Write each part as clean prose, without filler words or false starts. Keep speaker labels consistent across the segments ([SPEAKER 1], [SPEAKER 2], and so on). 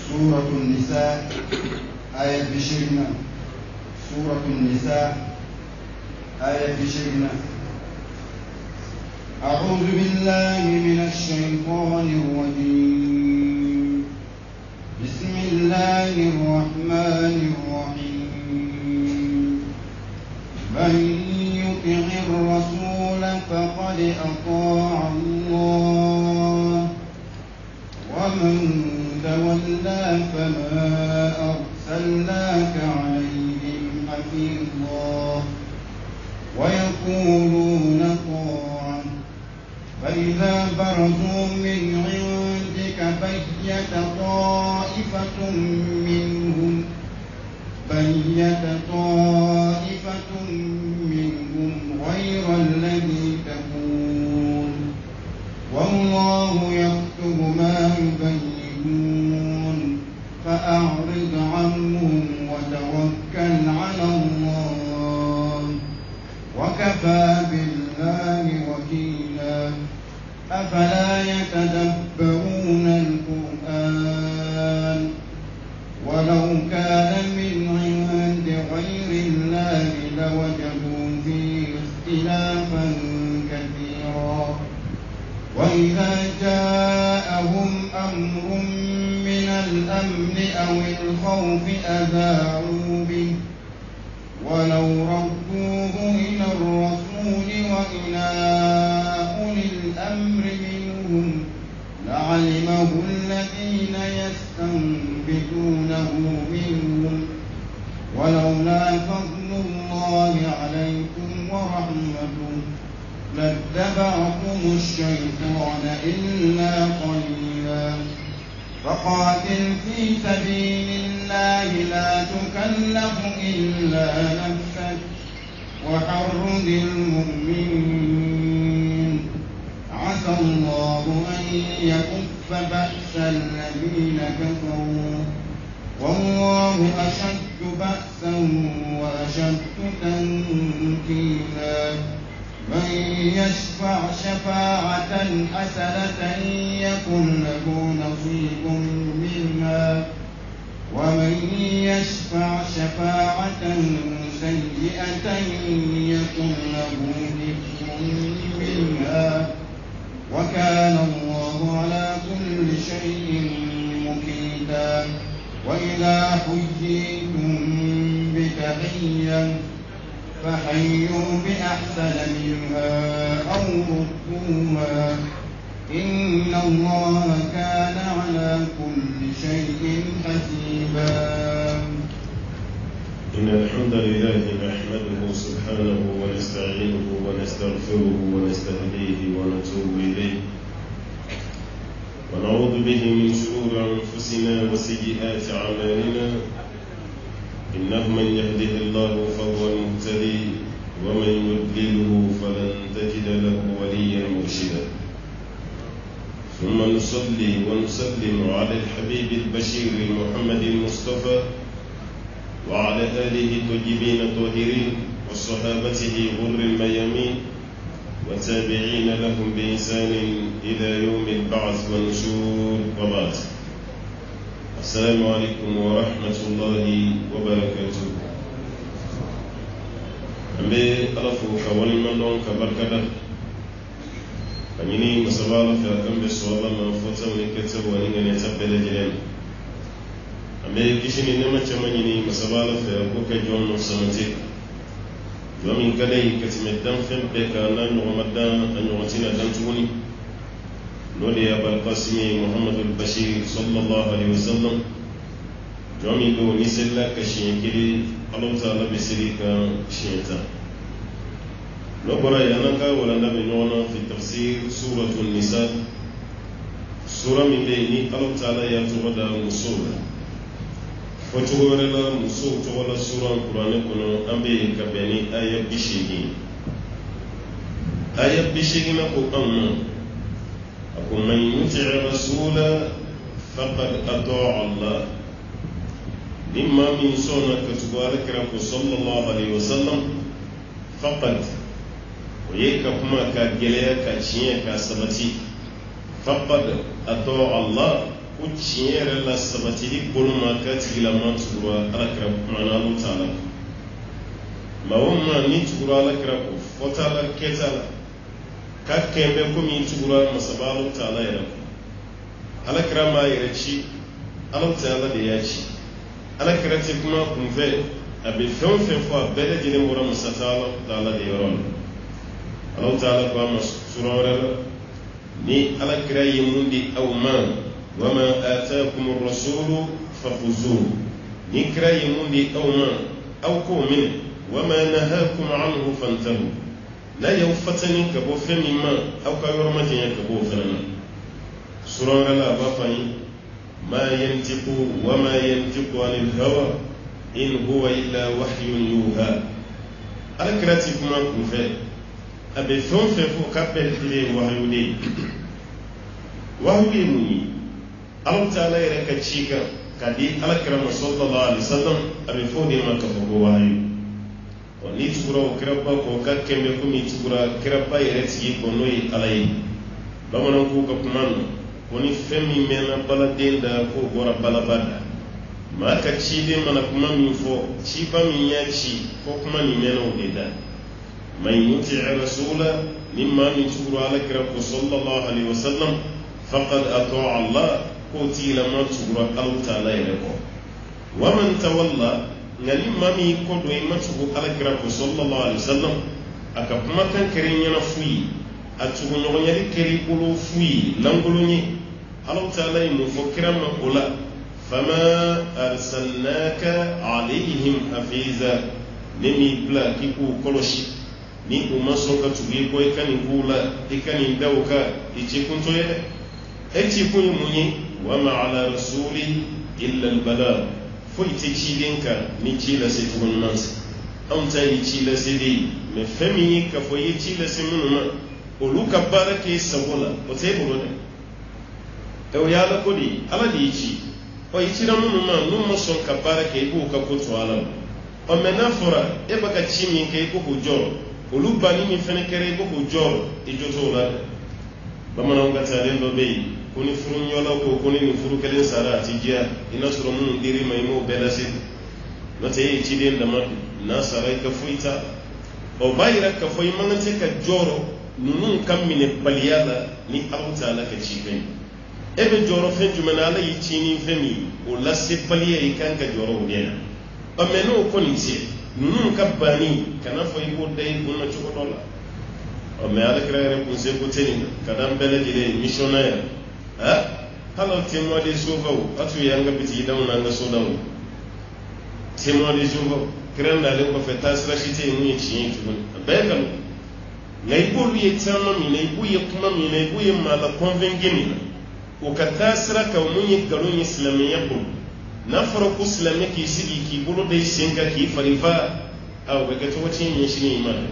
[SPEAKER 1] سورة النساء آية بشرنا. سورة النساء آية بشرنا. أعوذ بالله من الشيطان الرجيم. بسم الله الرحمن الرحيم. من يطع الرسول فقد أطاع الله ومن تولى فما أرسلناك عليهم حفيظا ويقولون طاعة فإذا برزوا من عندك بيت طائفة منهم غير الذي تقول والله يكتب ما يبينون فأعرض عنهم وتوكل على الله وكفى بالله وكيلا. أفلا يتدبرون القرآن ولو كان من عند غير الله لوجدوا فيه اختلافا كثيرا. وإذا جاءهم أمر من الأمن أو الخوف أذاعوا به ولو ردوه إلى الرسول وإلى أولي الأمر منهم لعلمه الذين يستنبطونه منهم ولولا فضل الله عليكم ورحمته لاتبعتم الشيطان إلا قليلا. فقاتل في سبيل الله لا تكلف إلا نفسك وحرض المؤمنين عسى الله أن يكف بأس الذين كفروا والله أشد بأسا وأشد تنكيلا. من يشفع شفاعة حسنة يكن له نصيب منها ومن يشفع شفاعة سيئة يكن له كفر منها وكان الله على كل شيء مقيتا. وإذا حييتم بتحية فحيوا بأحسن منها أو ردوها إن الله كان على كل شيء حسيبا.
[SPEAKER 2] إن الحمد لله نحمده سبحانه ونستعينه ونستغفره ونستهديه ونتوب إليه ونعوذ به من شرور أنفسنا وسيئات أعمالنا. إنه من يهده الله فهو المهتدي ومن يضلله فلن تجد له وليا مرشدا. ثم نصلي ونسلم على الحبيب البشير محمد المصطفى وعلى آله الطيبين الطاهرين وصحابته غر الميامين وتابعين لهم بإحسان إلى يوم البعث والنشور وبعد. السلام عليكم ورحمة الله وبركاته. أمي ألفو كوالي من دون كبركة فنيني مسابالة في أكم بسوابا من فتح ونكتب ونين يتبال جلين. أمي كشني نما تمانيني مسابالة في أبوك جون نفسمتك ومن كدي كتمدن فم بكانا نغمدان أن يغتنا دانتوني نولي أبا القاسم محمد البشير صلى الله عليه وسلم جومي دو نسلا كشين كلي الله تعالى بسريكا شينتا نقرأ ينكا ولا نبي نونا في تفسير سورة النساء سورة من بيني الله تعالى يتغدى مصورة فتغرى مصور تغلى سورة القرآن كنو أمبي كبيني آية بشيكي نقو أمنا من يطع الرسول فقد أطاع الله مما من سنة كتبارك صلى الله عليه وسلم فقد ويكما كجليا كشيا كسبتي faqad ata'a Allah ku tinyere la sabati di boluma kati la matwa alakra mana Allah ta'ala mawma ni tugura alakra ko fotala ketala kakkembe ko mi tugura masabalu ta'ala ya alakra ma yaci Allah ta'ala da yaci alakra ti kuma kun fe abe fɛn fɛn fɔ a bɛɛ lajɛlen bɔra masa ta'ala de yɔrɔ la Allah ta'ala ko a ma sura wɛrɛ la ni alakira ye mun di aw ma wa ma ataakum ar-rasulu fakhuzuhu ni kira ye mun di aw ma aw k'o minɛ wa ma nahakum anhu fantahu n'a y'aw fatani ka bɔ fɛn min ma aw ka yɔrɔ ma janya ka bɔ o fɛnɛ na sura wɛrɛ la a b'a fɔ an ye ma yantiqu wa ma yantiqu anil hawa in huwa illa wahyun yuha alakira ti kuma kun fɛ a bɛ fɛn fɛn fɔ k'a bɛɛ tile wahyu de wahyu ye mun ye Allah ta'ala yɛrɛ ka ci kan ka di alakira ma sallallahu alaihi wasallam a bɛ fɔ de ma ka fɔ ko wahyu ni tugura o kira ba ko ka kɛmɛ komi tugura kira ba yɛrɛ tigi ko n'o ye Ala ye bamananw ko ka kuma na ko ni fɛn min mɛnna baladen da k'o bɔra balaba da maa ka ciden mana kuma min fɔ ciba min y'a ci ko kuma nin mɛnna o de da man yuti'i rasula ni maa min tugura alakira ko sallallahu alaihi wasallam faqad ata'a Allah ko tigilama tugura Allah ta'ala yɛrɛ kɔ wa man tawalla nga ni maa min ko do i ma tugu alakira ko sallallahu alaihi wasallam a ka kumakan kɛra ɲɛna fu ye a tuguɲɔgɔnyali kɛra i bolo fu ye lankolon ye Allah ta'ala ye mun fɔ kira ma o la fama arsalnaka alayhim hafiza ne mi bila k'i k'u kɔlɔsi ni o ma sɔn ka tugu i kɔ i ka nin k'u la i ka nin da o kan i ci kuntɔ ye dɛ e ci kun ye mun ye wa ma ala rasuli illa al-balagh foyi tɛ ciden kan ni ci lase cogo ɲuman se anw ta ye ci lase de ye mais fɛn min ye k'a fɔ i ye ci lase minnu ma olu ka baara kɛ sago la o tɛ e bolo dɛ o ye Ala ko de ye Ala de y'i ci i cira minnu ma n'u ma sɔn ka baara kɛ i b'o ka ko to Ala la mais n'a fɔra e bɛ ka ci min kɛ i ko k'o jɔrɔ olu banni min fɛnɛ kɛra i ko k'o jɔrɔ i jo t'o la dɛ bamananw ka taalen dɔ bɛ yen ko ni furu ɲɔgɔnna ko ni nin furu kelen sara a ti diya i n'a sɔrɔ minnu dir'i ma i m'o bɛɛ lase n'o tɛ e ye ciden dama n'a sara i ka foyi t'a la b'a yira k'a fɔ i man kan tɛ ka jɔrɔ ninnu ka minɛ baliya la ni Allah ta'ala ka ci fɛn e bɛ jɔrɔ fɛn jumɛn na Ala y'i ci ni fɛn min o lase baliya i kan ka jɔrɔ o de la mais n'o kɔni tɛ ninnu ka banni kana fɔ i b'o da i kun na cogo dɔ la mais alakira yɛrɛ kun se ko tɛ nin ka da an bɛɛ lajɛlen missionnaire hali témoin des sauvages a tun ye an ka bitigidaw n'an ka sodaw témoin des sauvages kira nalen kɔfɛ taasira si tɛ yen mun ye tiɲɛ ye tuguni a bɛɛ ye nkalon nka i b'olu ye caman min na i b'u ye kuma min na i b'u ye maa la convaincu min na o ka taasira kan mun ye nkalon ye silamɛya bolo n'a fɔra ko silamɛ k'i sigi k'i bolo da i sen kan k'i fari fa o bɛ kɛ cogo tiɲɛ ɲɛsinnen i ma dɛ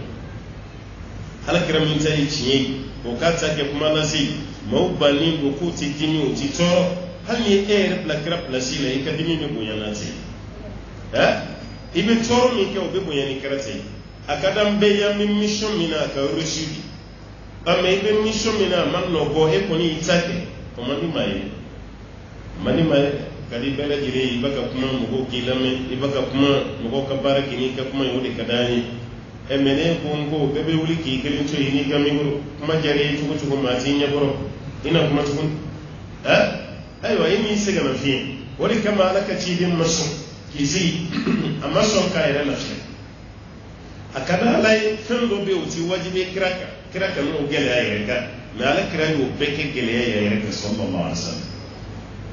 [SPEAKER 2] alakira min ta ye tiɲɛ ye o k'a ta kɛ kuma lase maaw bannen don k'u tɛ dimi o tɛ tɔɔrɔ hali ni e yɛrɛ bila kira pilasi la i ka dimi bɛ bonya n'a tɛ i bɛ tɔɔrɔ min kɛ o bɛ bonya ni kira tɛ a ka d'an bɛɛ ye an bɛ mission min na a ka reçu di mais i bɛ mission min na a ma nɔbɔ e kɔni y'i ta kɛ o man di maa ye man di maa ye ka di bɛɛ lajɛlen ye i bɛ ka kuma mɔgɔw k'i lamɛn i bɛ ka kuma mɔgɔw ka baara kɛ n'i ka kuma ye o de ka d'an ye mais ne ko n ko bɛɛ bɛ wuli k'i kelen to yen n'i ka micro kuma diyara i ye cogo cogo maa t'i ɲɛkɔrɔ i na kuma tuguni ayiwa i m'i se ka na fiɲɛ o de kama Ala ka ciden ma sɔn k'i sigi a ma sɔn k'a yɛrɛ lafiya a ka da Ala ye fɛn dɔ bɛ yen o ti wajibi kira kan n'o gɛlɛya yɛrɛ kan mais Ala kira y'o bɛɛ kɛ gɛlɛya yɛrɛ kan sallallahu alaihi wasallam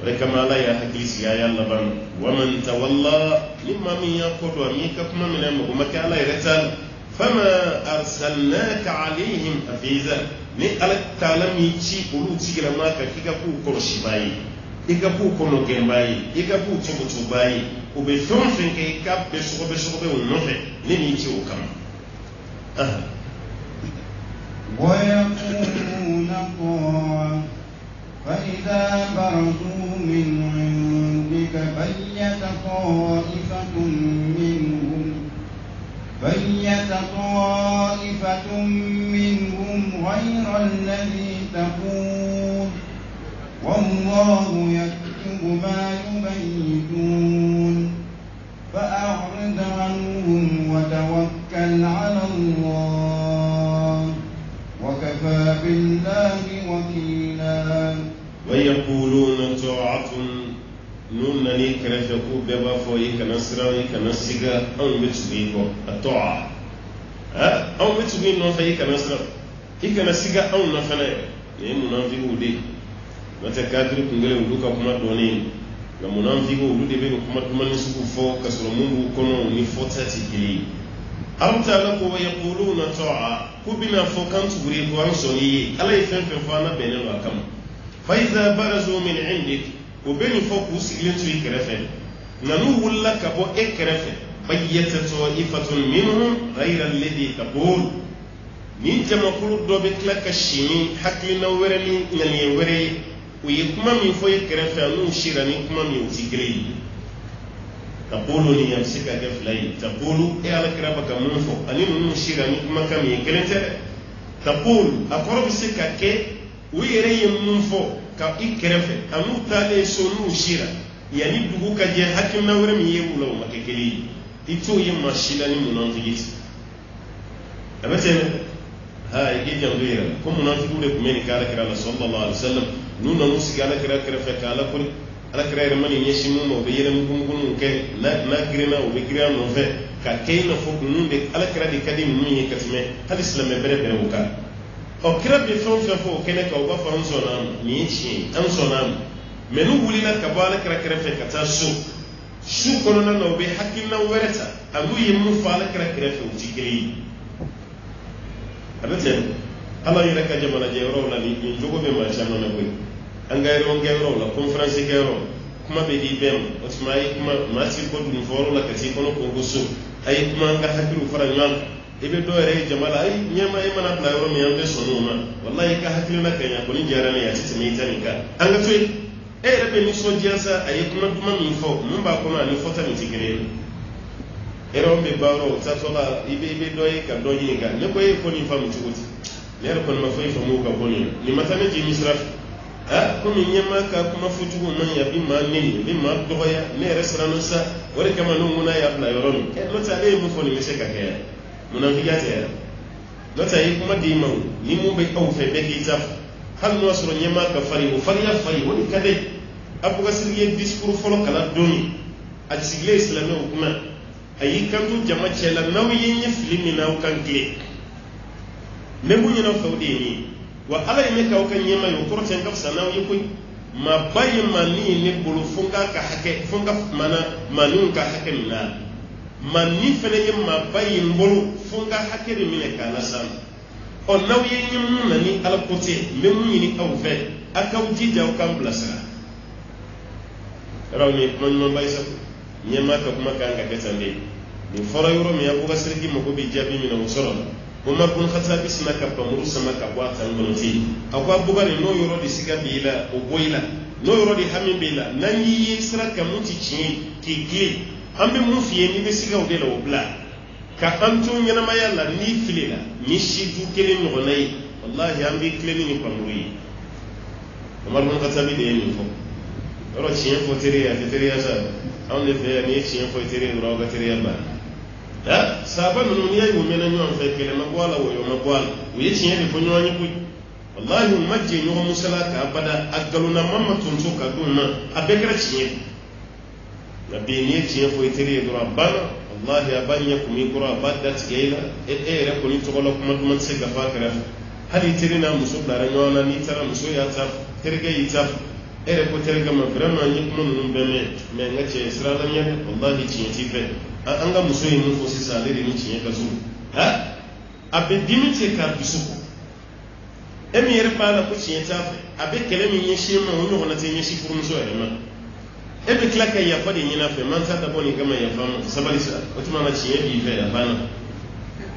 [SPEAKER 2] o de kama Ala y'a hakili sigi a y'a laban wa man tawalla ni maa min y'a kɔ dɔn a m'i ka kuma minɛ mɔgɔ ma kɛ Ala yɛrɛ t'a la fama arsalnaka alayhim hafiza ni Ala ta'ala mi ci olu tigilama kan k'i ka k'u kɔlɔsibaa ye i ka k'u kɔnɔgɛnbaa ye i ka k'u cogocogobaa ye u bɛ fɛn o fɛn kɛ i ka bɛ sɔgɔbɛ o nɔfɛ ne m'i ci o kama
[SPEAKER 1] ويقولون طاعة فإذا برزوا من عندك بيت طائفة منهم غير الذي تقول والله يكتب ما يبيتون فأعرض عنهم وتوكل على الله وكفى بالله وكيلا
[SPEAKER 2] ويقولون طاعة نون كرفكو بابا فوي كنسرا كنسيغا أو متبيكو الطاعة أو متبين نوفي كنسرا كنسيغا أو نفنا منافق ودي متكادر كنغلي ودوكا كما دونين منافق ودي بيكو كما تمني سكو فو كسر منغو كونو نفوتا تكلي أرمتا لكو ويقولون طاعة كبنا فو كانت بريكو أنسوني ألا يفهم فانا بيننا وكم فإذا برزوا من عندك وبين فوق وسيلين توي كرفه ننو ولا كبو كرفه بيت طائفة منهم غير الذي تقول نينت مقول دوبك لك الشيمي حكلنا ورني نني وري ويكما من فوق كرفه نو شيراني كما من وتيكري تقول لي يمسك كفلاي تقول ايه على كربك منفو اني نو شيراني كما كم يكلنت تقول اقرب سكك ويري منفو ka ikrefe anu tale sonu shira yani dugu ka je hakimna wure mi yewu law makekeli ito ye mashila ni munafiki abatene ha igi jamdo yira ko munafiku de kumeni kala kira la sallallahu alaihi wasallam nuna musi kala kira krefe kala kuri ala kira mani yeshimu mo be yere mugum gunu ke na grina o be grina no fe ka kayna fo nunde ala kira de kadim mi yekatime hal islam bere bere wuka o kira be fon fo kene ka o ba fa nsonam ni chi ansonam menu wulina ka bala kira kira fe kata su kono na no be hakina wereta alu yemu fa la kira kira fe utikiri abete ala yira ka jamana je ro la ni jogo be ma chama na boy angayro ngayro la conference ngayro kuma be di bem o smai kuma masi ko dum foro la kati kono ko gosu ay kuma nga hakiru fara nyal ibe do re jamala ay nyama ay mana la yoro mi ambe sonu ma wallahi ka hakilu na kanya ko ni jarana ya titi mi tanika anga to e rebe ni so jiasa ay kuma duma mi fo mun ba ko na ni fota mi tigere ero be baro tatola ibe do e ka do yin ga ne ko e ko ni famu tuguti ne ko ma fo famu ka ko ni matane ji misraf ko mi nyama ka kuma futugo man ya bi ma ni bi ma do ya ne restaurant sa wore kama no nguna ya la yoro mi e lota le mu fo ni me se ka ke munafiqate lota yi kuma di maw ni mu be aw fe be ki taf hal no soro nyama ka fari o fari ya fari woni kade abu ga sirge discours folo kala doni a sigle islami o kuma ayi kantu jama chela nawi yin filmi na kan kle ne bu nyina fawde ni wa ala yi ka kan nyama yo korten kaf sanaw yi koy ma bayi mani ne bulu funga ka hake funga mana manun ka hake na mani fene yi ma bayi mbulu funga hake de mine ka na sam o naw yi nyim nani ala kote memu yini aw fe akaw jija o kan blasra rawni man bay sa nyama ka kuma ka nga betande ni fora yoro mi abuga sirgi mako bi jabi mina usoro Umar bin Khattab isna ka pamuru sama ka wata ngoloti akwa bugari no yoro di siga bila o boila no yoro di hamin bila nani yisra ka muti chi ki ambe mu fiye ni be siga o de la o bla ka antu nyana mayalla ni filila ni shidu kele no nay wallahi ambe kleni ni pamuru yi Umar bin Khattab de ni fo yoro chi fo tere ya sa on le fe ni chi fo tere ro ga tere ya ba sahaba nunu ni yayi mena nyon fe kele mabwala wo yo mabwala wi tiye de fonyo anyi ku wallahi majje nyo musala ka bada agaluna mamma tunso ka dunna abekra tiye nabi ni tiye fo itere do rabbana wallahi abanya kumi qura badat gaila re ko ni to ko kuma dum se gafa kara hali tere na muso dara nyona ni tara muso ya ta terge yita re ko terge ma vraiment ni kuma nunu beme me ngache israla nyane wallahi tiye ti fe anga muso yi mun fosi sale de ni cinye ka zo abe dimite ka bisuko emi yere pala ko cinye tafe abe kele mi yin shi ma woni wona tin yin shi furu muso yere ma ebe klaka ya fa de nyina fe man ta da boni gama ya fa sabali sa o tuma na cinye bi fe ya bana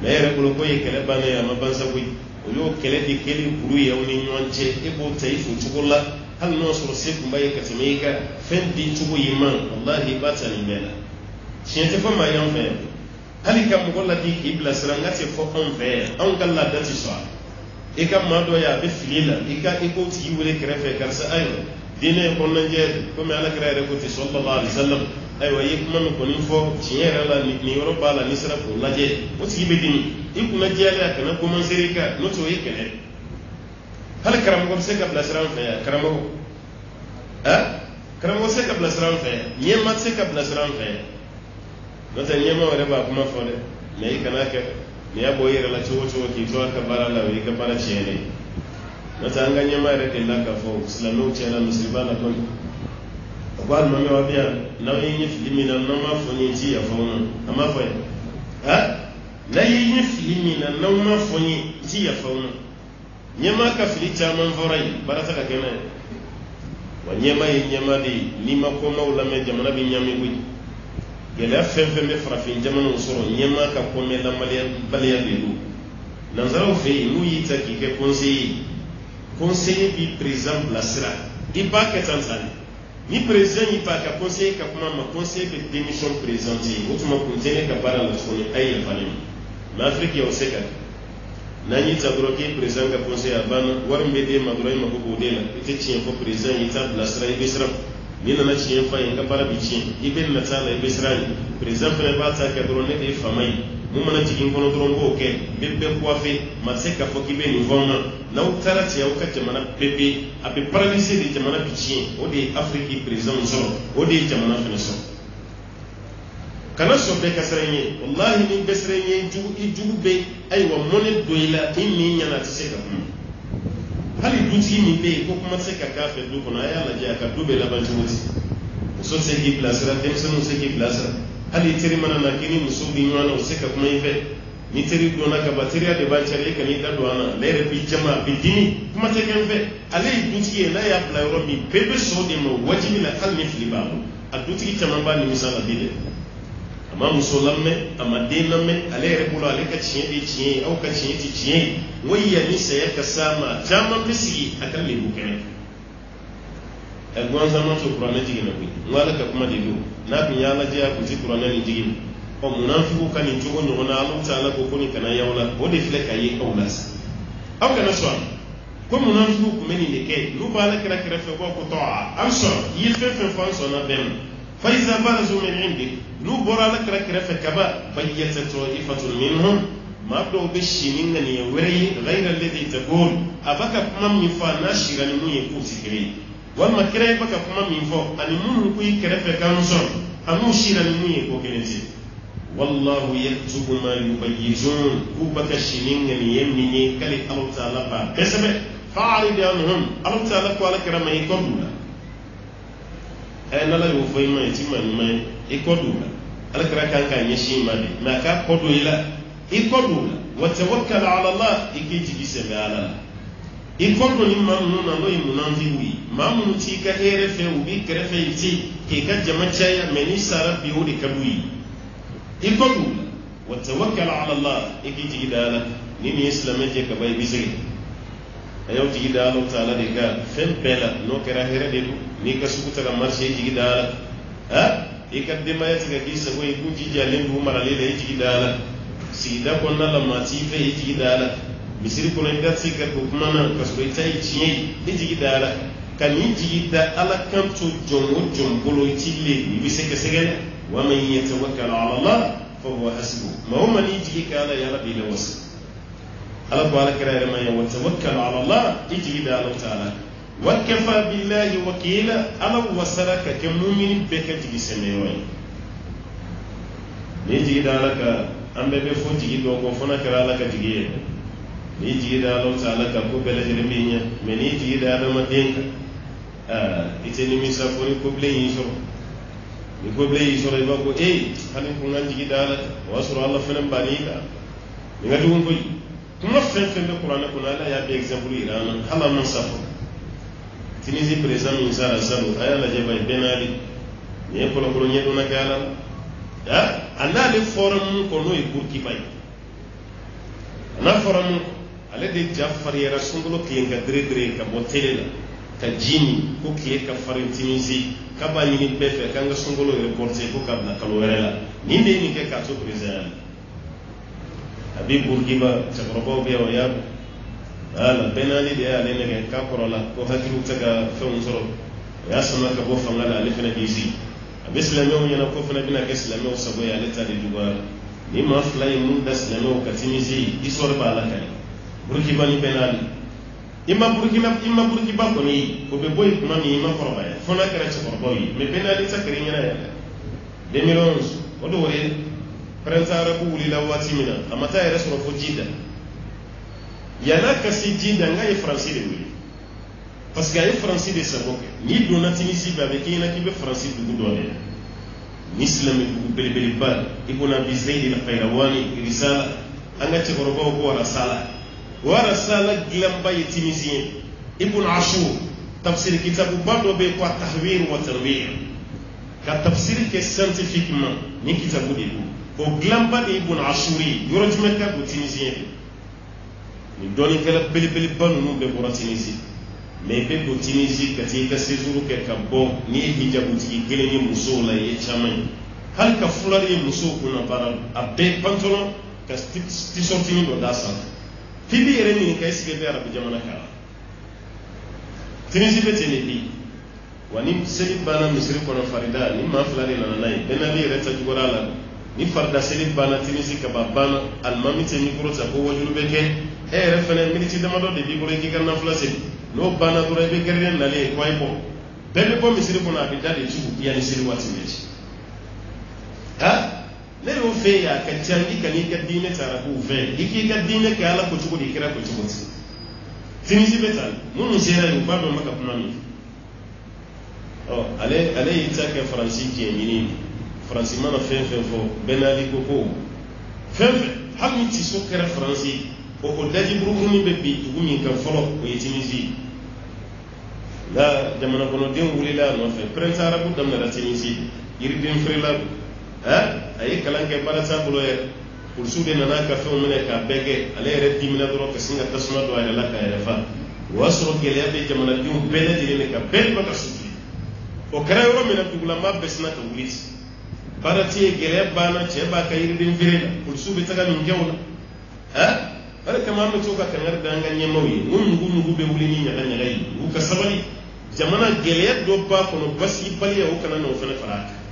[SPEAKER 2] me yere ko ye kele bana ya ma bansa ko o yo kele di kele buru ya woni nyonche ebo taifu tukola hal no soro se kumbaye ka temeka fendi tuko yiman wallahi batani mela siente fo ma yon fe hali kam ko la di ibla sala ngati fo on fe on kala dati so e ka ma do ya be filila e ka e ko ti wure krefe karsa ayo dine ko nan je ko me ala kra re ko ti sallallahu alaihi wasallam ayo yi kuma mi ko ni fo tiere la ni yoro bala ni sara ko laje o ti be dini e ku na je ala kana ko man serika no to yi kene hal karam ko se ka blasran fa karam ko karam ko se ka blasran fa yema se ka blasran fa no ta yema wala ba kuma fo de me kana ka ne ya boyere la chowo ki to ka bara la wi ka bara chene no ta anga yema re de la ka fo islamo chela muslimana kon kwa mama wa bia na yin filimi na no ma fo ni ti ya fo no ama fo na yin filimi na no ma fo ni ti ya fo no nyema ka filita man forai barata ka kena wa nyema yin nyema di ni ma ko mawla me jamana bi nyami bu gele fefe me farafin jamana usoro nyema ka ko me la baliya bilu nanzaro fe mu yita ki ke conseiller bi président blasira ipa ke tanzani ni président ipa ka conseiller ka kuma ma conseiller de démission présenté outuma kuntene ka bara la sone ay la falim ma afrique yo seka nani tabroke président ka conseiller abana war mbede madurai ma ko dela ite cin ko président ita blasira ibisra ni na cin fa yin ka bara bi cin iben na tala ibisra président fa ba ta ka drone de famai mu mana cikin kono dron ko ke bibbe ko fe ma se ka fo kibe ni vonna na utarati ya ukate mana pepe abe paralyser de jamana bi cin o de afrique président so o de jamana fene so kana so be kasrenye wallahi ni besrenye jugu be ay wa mone doila inni nyana tseka hali duti ni be ko kuma tseka ka fe du kono ay ala ja ka dube la banjuti so se ki plasera dem so se ki plasera hali tiri mana na kini musudi nywana useka kuma ife ni tiri dona ka bateria de banchare ka ni dadwana lere bi jama bi dini kuma teken fe ale duti la ya pla romi pepe so de mo wajibi la kalni filibabu aduti tamamba ni misala bide ama musolamme ama denamme ale rebulo ale ka chiye au ka chiye wayya ni sai ka sama jama bisi akan le bukene agwan zaman to qur'ani jigina bi wala ka kuma de do na bi yala je ku ti qur'ani ni jigin o munafiqu kan ni jogo no na Allah ta'ala ko koni kana yawla o de fle kayi kaulas aw kana so ko munafiqu ku meni ne ke lu bala kira fe ko to'a am so yil fe fa so na ben fa iza barazu min indi lu bora la kira fe kaba bayyata ta'ifatun minhum ma do be shinin ne wari ghayra alladhi taqul abaka kuma mi fa na shira ni mu ye ku sikiri walma kire baka kuma mi fo ani mun ku kire fe kan so anu shira ni mu ye ko keneti wallahu yaktubu ma yubayyizun ku baka shinin ne yemni kali Allah ta'ala ba besebe fa'rid anhum Allah ta'ala ko ala kira mai ko dula ay nala yo fo mai timani mai e ko dula ala kira kan kan yeshi made ma ka ko dula e ko dula wa tawakkal ala Allah ikiji bisebe ala ikondo ni mamu na lo imunanziwi mamu ti ka ere fe ubi krefe iti ke ka jamacha ya meni sara bi odi kabui ikondo wa tawakkal ala Allah ikiji gidala ni islame je ka bai bisiri ayo ti gidala taala de ka fem pela no kera here de ni ka sukuta ka marche ji gidala ikadde mayat ga kisa ko ikunji jalen bu marale de ji gidala sida ko na la mati fe ji gidala misiri kono inda sika ko kumana kasoro itai chiye diji dala kan yiji da ala kanto jongo jombolo itile ni biseke segene wa man yatawakkal ala Allah fa huwa hasbu ma huma ni jigi kala ya rabbi la wasi ala ko ala kira ma ya tawakkal ala Allah jigi da Allah ta'ala wa kafa billahi wakila ala wasaraka ke mu'min be ka jigi semeyo ni jigi dala ka ambe be fo jigi do ko fona kira ala ka jigi ni jigi da Allah ta'ala ka ko bele jereminya me ni jigi da ma denka ite ni misa ko ni ko ble yi so ni ko ble yi so ba ko hanin ko ngan jigi da wasuru Allah fenen banika ni ngadu ko kuma fen be Qur'an ko la ya be exemple Iran hala man safo tinisi président min sara salu aya la je bay benali ni ko ko nyedo na kala ana le forum ko no e burki bay ana forum ale de Jafar yara sungulo kiyenga dire ka botele la ka jini ko kiye ka farin tinisi ka ba ni befe ka nga sungulo reporter ko ka na kalo wala ni de ni ke ka so président abi burkiba chagrobo be o ya ala benali de ale ne ka korola ko hakilu taga fewun soro ya sama ka bo fanga da alifina bisi abislame yana ko fana bina ke islame sabo ya leta de duwa ni ma flay mun da islame ka tinisi isor ba la kai burkiba ni benali imma burkiba ko ni ko be boy kuma ni imma koroba ya fona kare ci koroboyi me benali takari yana ya 2011 odo wore prince arabu wuli la wati mina amata ya resoro fo jida yana kasi jida ngai français de wuli parce que ay français de saboke ni do na tinisi ba be kina ki be français du dole ni islami du belbeli ba ibuna bi zaid al qayrawani risala anga ci gorobo ko wara sala gilamba yetimisien ibn ashur tafsir kitabu bado be kwa tahwir wa tarwir ka tafsir ke scientifiquement ni kitabu de ko gilamba de ibn ashuri yorojme ka do tinisien ni doni kala belbeli banu no be bora tinisi mais be do tinisi ka ti ka séjour ke ka bo ni hijabu ti gele ni muso la ye chamay hal ka fulari muso kuna para abbe pantalon ka ti sortini do dasa fibi yere ni kai sige be arabu jamana kala tinisi be tenebi wani seli bana misri kono farida ni ma fulari na nai benabi yere ta jugora la ni farda seli bana tinisi ka babana almami te ni kurota ko wajulu be ke e refene militi dama do de bi ko ki kan na flaseli no bana do re be gerren na le kwai bo bebe bo misri kono abi dade ci ya ni seli wati meji ha ne yo fe ya ka cangi kani ka dine tara ku fe iki ka dine ka ala ko chuko dikira ko chuko tinisi betal mun sera yo baba maka kuma mi ale yita ke franci ke yini franci mana fe fo benali ko fe hal mi ti so kera franci ko daji buru ni be bi gumi kan folo ko tinisi la jamana kono den wulila no fe prince arabu dam na tinisi yiri den frela ay kalanke barasa bulo yer pour soude nana ka fe mune ka bege ale re dimina doro ka singa tasuna do ay la ka refa wasro gele be jamana diu bele dire ka bel baka sufi o kara yoro mena tugula ma besna ka wulit barati gele bana che ba ka yiri din virela pour soude taga min jawla bare kama ma to ka kanar danga nyemawi ngun be wuli ni nyala nyala yi u ka sabali jamana gele do ba kono basi bali ya o kana no fena faraka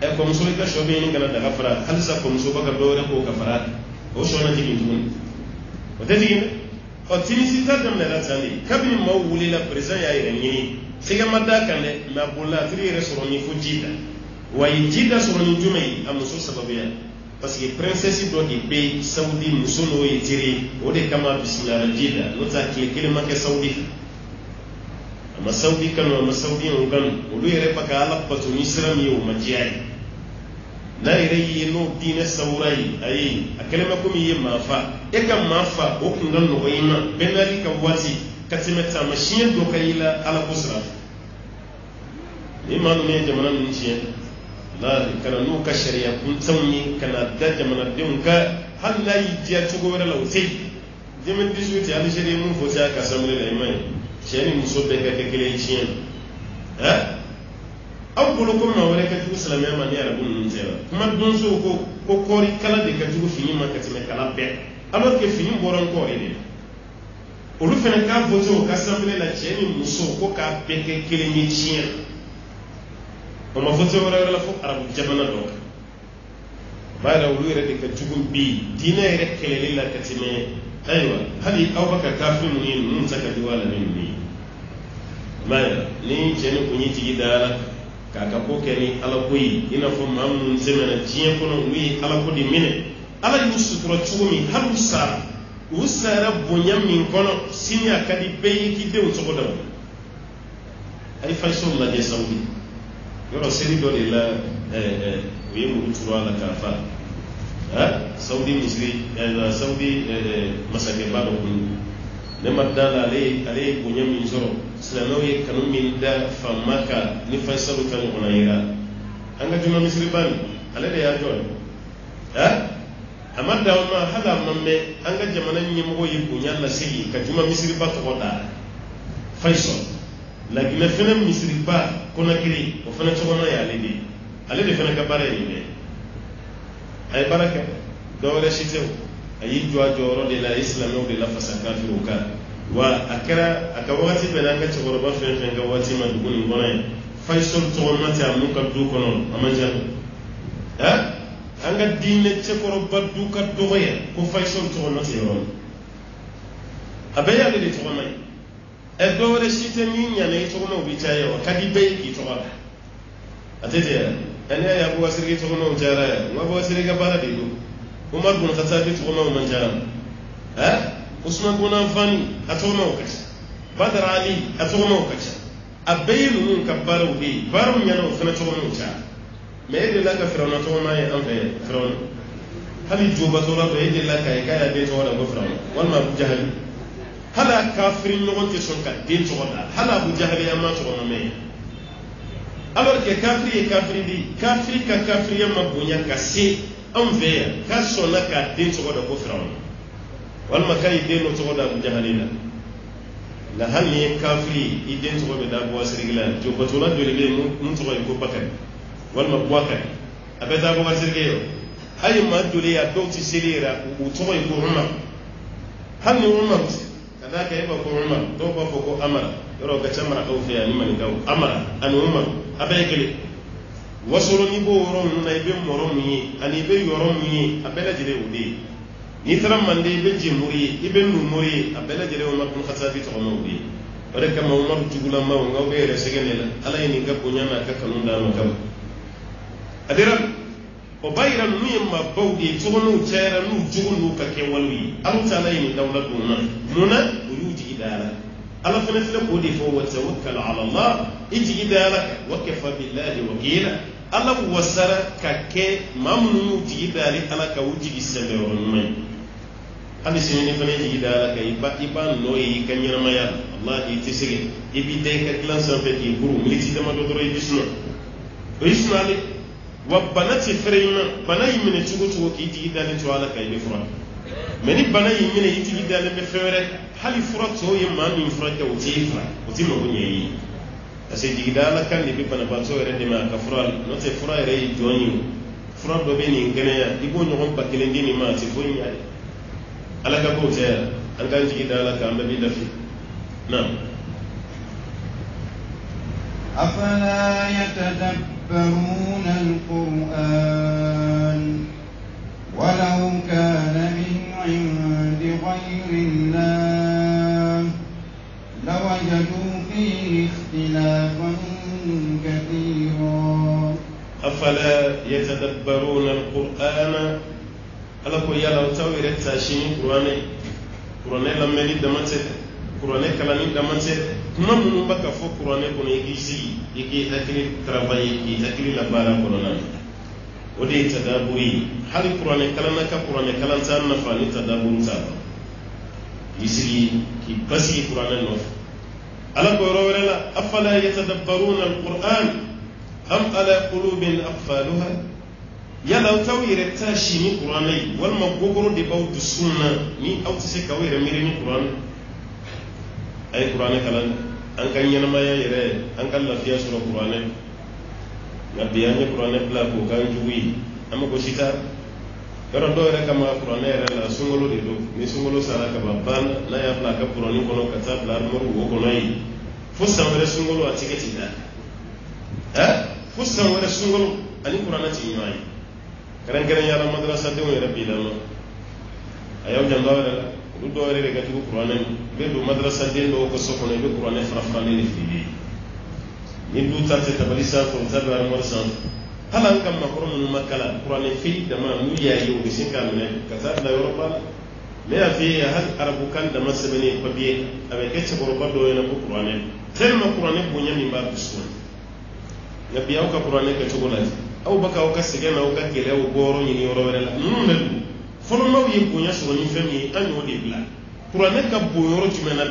[SPEAKER 2] e ko muso ka shobe ni kana daga fara halsa ko muso baka dore ko ka fara o shona jigin tun o te jigin o tinisi ta dam la tani kabni mawuli la president ya ire ni siga madda kan le ma bulla tri restaurant ni fujida wa yijida so ni jumai am muso sababiya parce que princesse do di be saudi muso no yitiri o de kama bismillah jida no ta ke kelma ke saudi ama saudi kano ama saudi on gan o do yere baka ala patu ni siram yo majiyai na ire yi no dine saurai ayi akalema ko mi yema fa e kam ma fa o kun gan no yima benali ka wati katimeta mashin do kayila ala kusra ni ma no ne jamana min ci la kana no ka sharia kun tawni kana da jamana din ka halla yi jiya to go wala lautai jemen disuti ali sharia mun fo sa ka samre da imai sheni muso be ka kele chien aw bolo ko ma wala ka tugu salama ma ni arabun nun zera kuma don so ko kori kala de ka tugu fini ma ka teme kala be alors que fini boron ko ene o lu fene ka voto ka samble la sheni muso ko ka be ka kele ni chien o ma voto wala fo arabu jamana do bayra o lu re de ka tugu bi dina re kele la ka teme aywa hali awbaka kafin ni nun saka diwala ni maya ni cheni kunyi tigi dala kaka ko keni ala koyi ina fo mamun semena jiye kono wi ala ko di mine ala yusutura chumi halu sara usara bonya min kono sinya kadi beyi ki dew to godaw ay faisal la de saudi yoro seri do de la wi mu turo ala kafa saudi misri saudi masake bado kun ne madala ale bonya min zoro silamawe kanu min da famaka ni faisalu kan onayira anga juma misri ban ale da ya jon amma da ma hala mamme anga jamanan nyi mo yi bonya la sigi ka juma misri ba to da faisal la gina fena misri ba kona kiri o fena to na ya ale de fena ka bare ni be ay baraka do re shitew ayi joro de la islamu de la fasakafiru ka wa akara akawati benanga chogoro ba fen fen ga wati ma duguni ngona faisal to mata mun ka du kono amanja anga dinne chekoro ba du ka doya ko faisal to mata yoron abeya de to mai e do re site ni nya ne to no bi tayo kadi be ki to ba atete ene ya bu wasiri to no jara ma bu wasiri ga bara de do Umar bin Khattab to no man jara Usman bin Affan atoma wakati Badr Ali atoma wakati abayinu mun kabbara ubi barum yana fana to no cha me yede la ka firawna to ma ya amfe firawna hali juba to la to yede la ka ya de to wala go firawna wal ma Abu Jahl hala kafirin no wonte son ka de to wala hala Abu Jahl ya ma to no me alors que kafiri ka kafiri ya mabunya ka se amfe ka sona ka de to wala go firawna wal ma kay de no to wala Abu Jahl la hali kafiri iden to be da bo asirigla juba to la do le mun to ko bakari wal ma bakari abeta bo asirigyo ay ma dole ya do ti sirira u to ko Umar hal ni Umar kada ka yaba ko Umar do ba ko amara yoro ga chamara do fe ani man gaw amara an Umar abegele wasoro ni bo ron na ibe morom yi ani be yorom yi abela jire udi ni taram mande be jimuri ibe numuri abela jire Umar bin Khattab to no udi ore kama Umar tugula ma ngaw be re segenela ala ni ngabbo nyana ka kanun da no kam adira o bayra nu yemma bawdi tugunu tera nu jugunu ka ke walwi alu taala ni dawla dunna muna uyuji idala ala fana fila ko de fo wa tawakkal ala Allah iji idala wa kafa billahi wakila ala wasara ka ke mamnu ji idali ala ka wuji isembe o mai ali sini fana ji idala ka iba no yi kanyana maya Allah yi tisige ibi de ka klan sa fe ki buru militi dama do do ibisno ali wa banati freyma banayi mine tugo ki tigi dalen to ala kay be fura meni banayi mine tigi dalen be fere hali fura to yemma min fura ka uti mo bunyi ase tigi dala kan ni be bana ba to re de ma ka fura no te fura re joni fura do be ni ngene ya ibo no on bakile ndini ma ti bunyi ala ka ko te an kan tigi dala ka ambe bi dafi na
[SPEAKER 1] أفلا يتدبرون القرآن ولو كان من عند غير الله لوجدوا فيه اختلافا كثيرا
[SPEAKER 2] أفلا يتدبرون القرآن ألا كو يلا تاوير تاشيني قرآن لما يدمت قرآن كلام يدمت kuma mun baka fo Qur'ane kono yigi yigi hakili travail yigi hakili la bara Qur'ane o de tadaburi hal Qur'ane kalana ka Qur'ane kalan tan na fani tadaburu ta yisi ki basi Qur'ane no ala ko rawala afala yatadabbaruna al-Qur'an am ala qulubin aqfaluha yala tawire tashi ni Qur'ane wal magogoro de bawdu sunna ni awtise kawire mirini Qur'ane ay Qur'ane kalan an kan yana maya yere an kan lafiya sura Qur'ane nabiya ni Qur'ane bla ko kan juwi amma ko sita karo do yere kama Qur'ane yere la sungolo de do ni sungolo sara ka babban na ya bla ka Qur'ane kono ka ta bla mo wo kono yi fusan were sungolo a tiketi da fusan were sungolo ani Qur'ane ti yi karen karen ya madrasa de yere bi da no ayaw jamba wala du do re ga tu Qur'ane be do madrasa de do ko sokono be Qur'ane farafane ni fi ni du tante tabalisa ko tabar morsan halan kam makrum makala Qur'ane fi da ma mu ya yi o sin kam ne kata da Europa me ya fi hal arabu kan da masabani ko bi abe ke ce Europa do yana ko Qur'ane tellement Qur'ane bo nyami ba bisun nabi au ka Qur'ane ka to gola au baka au ka sigena au ka kele au goro ni yoro wala melu folo maw yi bonya so ni fami anyo de bla Qur'ane ka boyoro jumena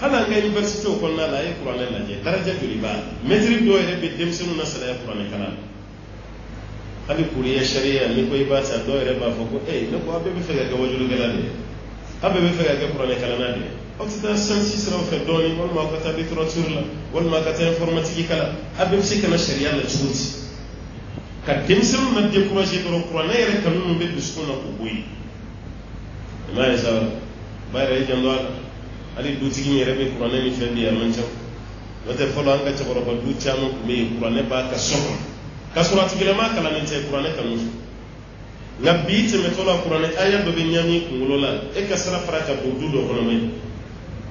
[SPEAKER 2] hala nga university ko na la ay Qur'ane la je daraja to liba metri do ere be dem sunu na sala Qur'ane kala hali kuriya sharia ni ko ibata do ere ba foko no ko abe be fega ga wajulu gala de abe be fega ga Qur'ane kala na de o tita sansi sira fe doni wal ma ka ta literature la wal ma ka ta informatique kala abe be sikana sharia la chuti ka demsem na décourager do Qur'an yere kanu be biskuna ko boyi ma ya sa bayre jando ali dutigi yere be Qur'an ni fendi ya mancha wata folo an ka tabaro ba du chamo ko be Qur'an ba ka soko ka surati kilama kala ni te Qur'an kanu nabi te metola Qur'an aya do be nyami ko ngolola e ka sara faraka do do ko no mai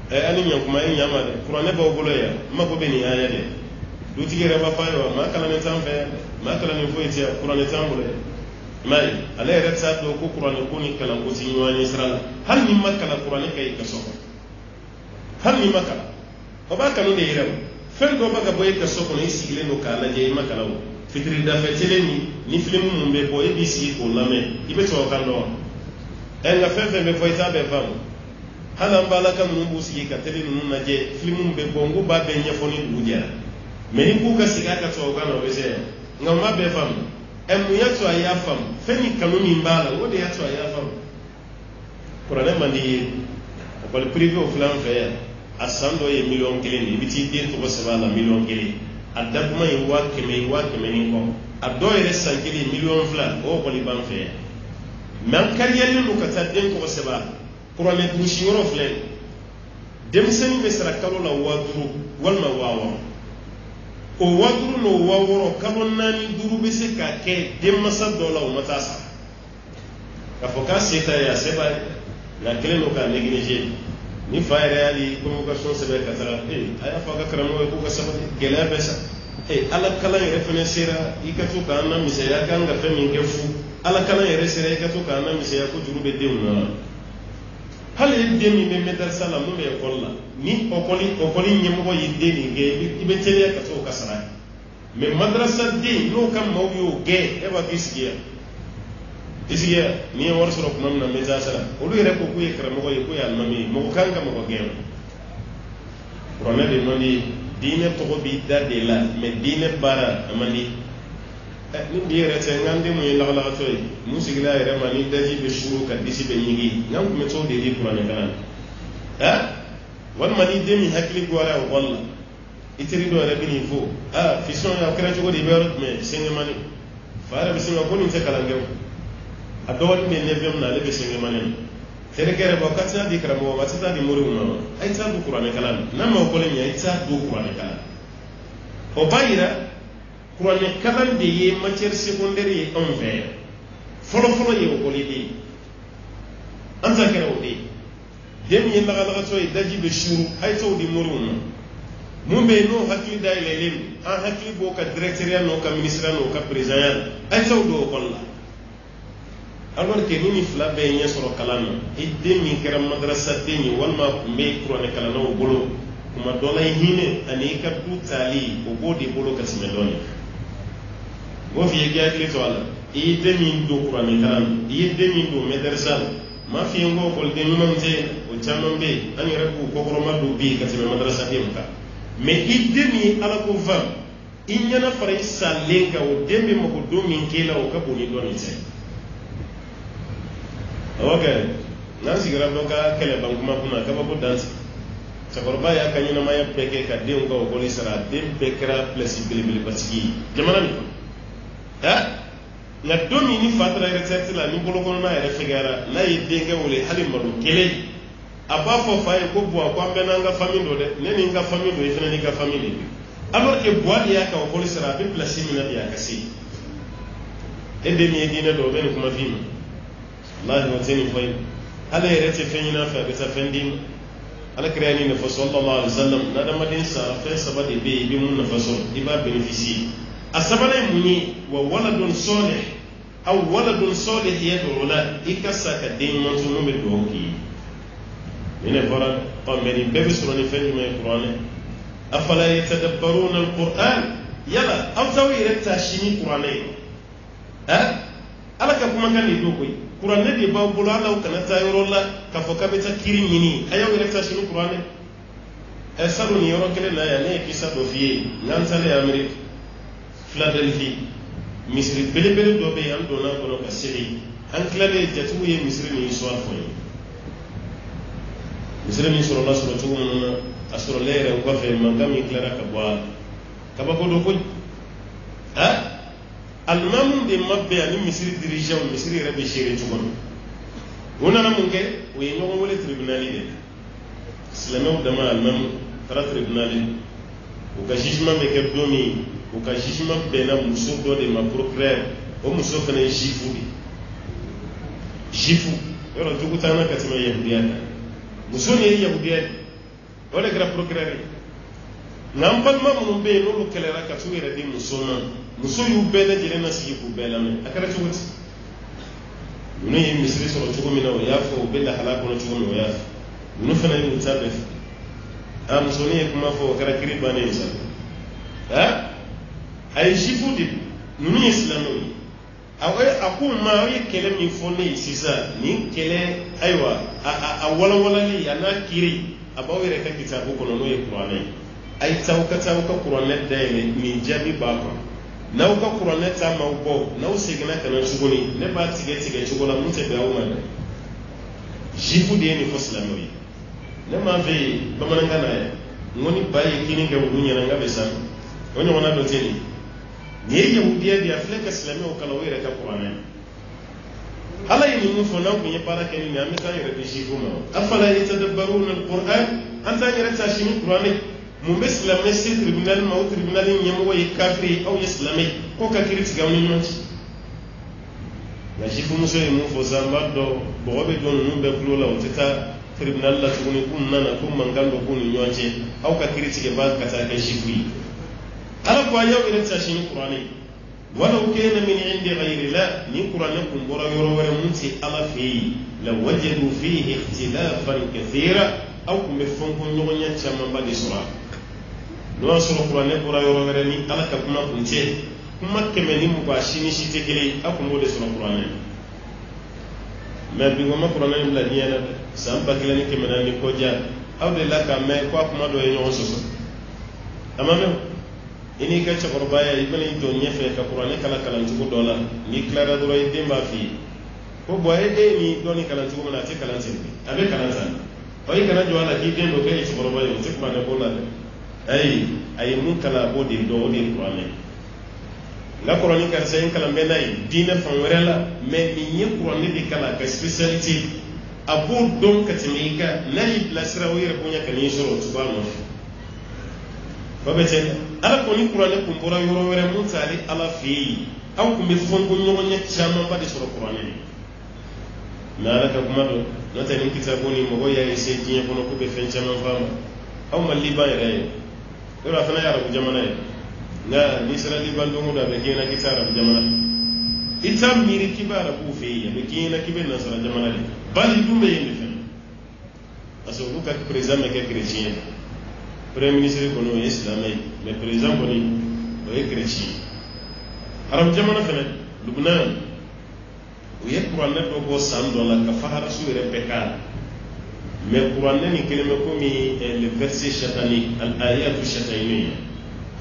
[SPEAKER 2] ani nyam kuma en nyama de Qur'an ba golo ya ma ko be ni aya de dutigi yere ba fayo ma kala ni tan fe ma kala ni fo ite Qur'an tan bole mai ala yere ta do ko Qur'an ko ni kala ko ti nyani sara hal ni makala Qur'an kay ka soko hal ni makala o ba kanu de yere fen do ba ga boy ka soko ni sigile no kala je makala o fitri da fetele ni film mun be boy bi si ko lame ibe to kan do en ga fefe be boy ta be fam hala mbala kan mun bu si ka tele nun na je film mun be bongo ba be nya foni buja me ni ku ka siga ka to kan o be se ngam ma be fam en mu ya to ya fam feni kanu mi mbala wo de ya to ya fam Qur'an mandi ko le privé au flan fait asando ye million kelen ni biti den to se bala million kelen adabuma ye wa keme ni ko ado yere sankeli million flan o ko li ban fait man kariyali no kata den ko se bala Qur'an du shiro flan dem seni be sara kalo la wadru walma wawa o wadru no waworo kalo nani duru be se ka ke dem masa dola o matasa ka foka seta ya seba la kelen no ka négliger ni faire ali convocation sebe katara aya fa ka karamo ko ka sabati gela besa ala kala referencera ikatu ka na misaya kan ga femi ngefu ala kala resera ikatu ka na misaya ko jurube deuna hal yedemi me medal sala mu me kolla ni okoli nyembo yedeni ge ibe tele ka to kasara me madrasa de no kam mawyo ge eba kisiya ni war soro ko namna meza sala olu yere ko ku yekra mo ko ya mami mo kanga mo ko gem rona de mani dine to ko bi dade la me dine bara amani ni bi yere te ngande mo la la to mu sigila yere mani daji be shuru ka disi be nyigi ngam ko me to de di qur'an kan wan mani de mi hakli gwara walla itiri do rabini fo fi son ya kra to ko di be me senga mani fara bi singa ko ni te kala ngem adawat ne nevem na lebe senge manen tere kere bo katsa di kramo wa tsa di mori uno ay tsa du qur'an kalam nama ko le ay tsa du qur'an kalam o bayira qur'an kalam de ye matière secondaire en vert folo ye ko li di anta kere o di dem ye laga to e daji be shuru ay to di mori uno mumbe no hakli dai lelem an hakli bo ka directeur no ka ministre no ka président ay to do kolla alors que ni fla be nya soro kalama idde mi kera madrasa deni walma me qur'an kala no bolo kuma dola hine ani ka du tali o bodi bolo ka sime doni go fi ga kle to ala idde mi do qur'an kala idde mi do madrasa ma fi ngo ko de mi mamte o chamon be ani rabbu ko ko ma do bi ka sime madrasa dem ka me idde mi ala ko fam inyana faray salenga o dembe mo ko do min kela o ka boni doni se okay nansi garab ka kele banguma kuma ka babo dance sakorba ya kanyina maya peke ka de ngo ko lisara dem pekra flexibility batiki jamana ni la domi ni fatra recette la ni bolo kono na ere figara na yidenge wole halim madu kele aba fo faye ko bo ko ambena nga famille do de neni nga famille do ifena ni nga famille alors que bois ya ka ko lisara be place mina ya kasi ende mi dina do ben kuma fima Allah wa tani fay ala yarete fenyina fa be safendin ala kriyani ne fa sallallahu alaihi wasallam na da madin sa fa sabade be bi mun na faso iba benefici asabana muni wa waladun salih aw waladun salih yad'u la ikasa ka din mon so mo be do ki ene fara pambeni be be sura ni fenyi me qur'an afala yatadabbaruna alquran yala aw tawira tashini qur'an ala ka kuma kan ni do koy qur'an ne ba bolo ala kana ta yoro la ka fo ka be ta kiri nyini ayaw rekta shinu qur'an e sabu ni yoro kele la ya ne kisa do fiye nan tale amerique philadelphia misri bele do be am do na ko ka siri an klale jatu ye misri ni so afo misri ni so la so to mun asoro lere ko fe man kam ni klara ka ba ko do ko almamu de mabbe ani misiri dirigeant misiri rebe shere tugon wona na munge o yi ngon wole tribunal de islamu dama almamu tara tribunal o ka jugement be ke domi o ka jugement be na muso do de ma procureur o muso fana jifu bi jifu yoro jugutana katima yahudiya muso ne yahudiya wala gra procureur ngam balma mun be no lo kelera ka tuwere di muso yu bele jere na sigi ku bela me akara tuwati nuno yi misri so tugo mina o yafo be la hala ko tugo mi o yafo nuno fana yi mutabe a muso ne kuma fo kara kiri bane isa ay jifu di nuno islamo awe akuma o kele mi fo ne sisa ni kele aywa a wala li ana kiri abawere ka kitabu ko no ye qur'ani ay tawka qur'an dayne min jabi bako naw ka qur'an ta mawbo naw signa kana suguni ne ba tige sugula mun te bawo man jifu de ni foslami ne ma ve bamananga na ya ngoni baye kini ga wunya na ngabe san onyo wana do teni ne ye wudiya dia fleka islami o kala were ka qur'an ala yi mun fo naw kunye para keni ne amika yere de jifu ma afala yatadabbaruna alquran anta yere ta shi qur'an mun be silamɛ se tribunal ma o tribunal ɲɛmɔgɔ ye kafiri aw ye silamɛ ko ka kiri tigɛ aw ni ɲɔgɔn cɛ nka sifu ye mun fɔ sisan n b'a dɔn bɔgɔ bɛ jɔ ninnu bɛɛ tulo la o tɛ taa tribunal la tuguni k'u nana ko mankan dɔ k'u ni ɲɔgɔn cɛ aw ka kiri tigɛ ba ka taa kɛ sifu ye ala ko a y'aw yɛrɛ ta sini kuranɛ walaw kana min indi ghayri la ni kuranɛ kun bɔra yɔrɔ wɛrɛ mun tɛ ala fɛ yen la wajadu fihi ikhtilafan kathira aw kun bɛ fɛnko ɲɔgɔnya camanba de sɔrɔ n'o y'a sɔrɔ kuranɛ bɔra yɔrɔ wɛrɛ ni ala ka kuma kun cɛ kuma kɛmɛ ni mugan si ni si tɛ kelen ye a kun b'o de sɔrɔ kuranɛ mɛ bi ko ma kuranɛ in bila diɲɛ na dɛ san 1400 ni kɔdiya aw de la ka mɛn ko a kuma dɔ ye ɲɔgɔn sɔsɔ a ma mɛn i n'i ka cɛkɔrɔba ye i bɛna i jɔ ɲɛfɛ ka kuranɛ kalan cogo dɔ la n'i tilara dɔrɔn i den b'a f'i ye ko bɔn e den ni dɔɔni kalan cogo min na a tɛ kalan ten a bɛ kalan tan ɔ i kana jɔ a la k'i den dɔ k'e ye cɛkɔrɔba ye o tɛ kuranɛ ko la dɛ ayi mun kala bo de dɔ o de ye kuranɛ nka kuranɛ karisa in kalan bɛ n'a ye diinɛ fan wɛrɛ la mɛ nin ye kuranɛ de kala ka spécialité a b'o dɔn ka tɛmɛ i kan n'a y'i bilasira o yɛrɛ bonya ka n'i sɔrɔ o cogoya nɔfɛ ba bɛ cɛ ala kɔni kuranɛ kun bɔra yɔrɔ wɛrɛ mun t'ale ala fɛ yen aw kun bɛ fɔnko ɲɔgɔnya camanba de sɔrɔ kuranɛ de mɛ ala ka kuma dɔn n'o tɛ ni kitabu ni mɔgɔ y'a ese diɲɛ kɔnɔ k'u bɛ fɛn caman faamu aw ma liban yɛrɛ ye yɔrɔ a fana ye arabu jamana ye nka n'i sera liban don o don a bɛ k'i ɲɛna k'i tɛ arabu jamana i t'a miiri k'i bɛ arabuw fɛ yen a bɛ k'i ɲɛna k'i bɛ nasara jamana de bali dun bɛ yen de fɛnɛ parce que olu ka président bɛ kɛ chrétien ye premier ministre kɔni o ye silamɛ ye mais président kɔni o ye chrétien ye arabu jamana fɛnɛ Lubnan o ye kuranɛ dɔ bɔ san dɔ la ka faharasu yɛrɛ bɛɛ k'a la mais kuranɛ nin kelen bɛ komi le verset satanique al-ayatu shataniya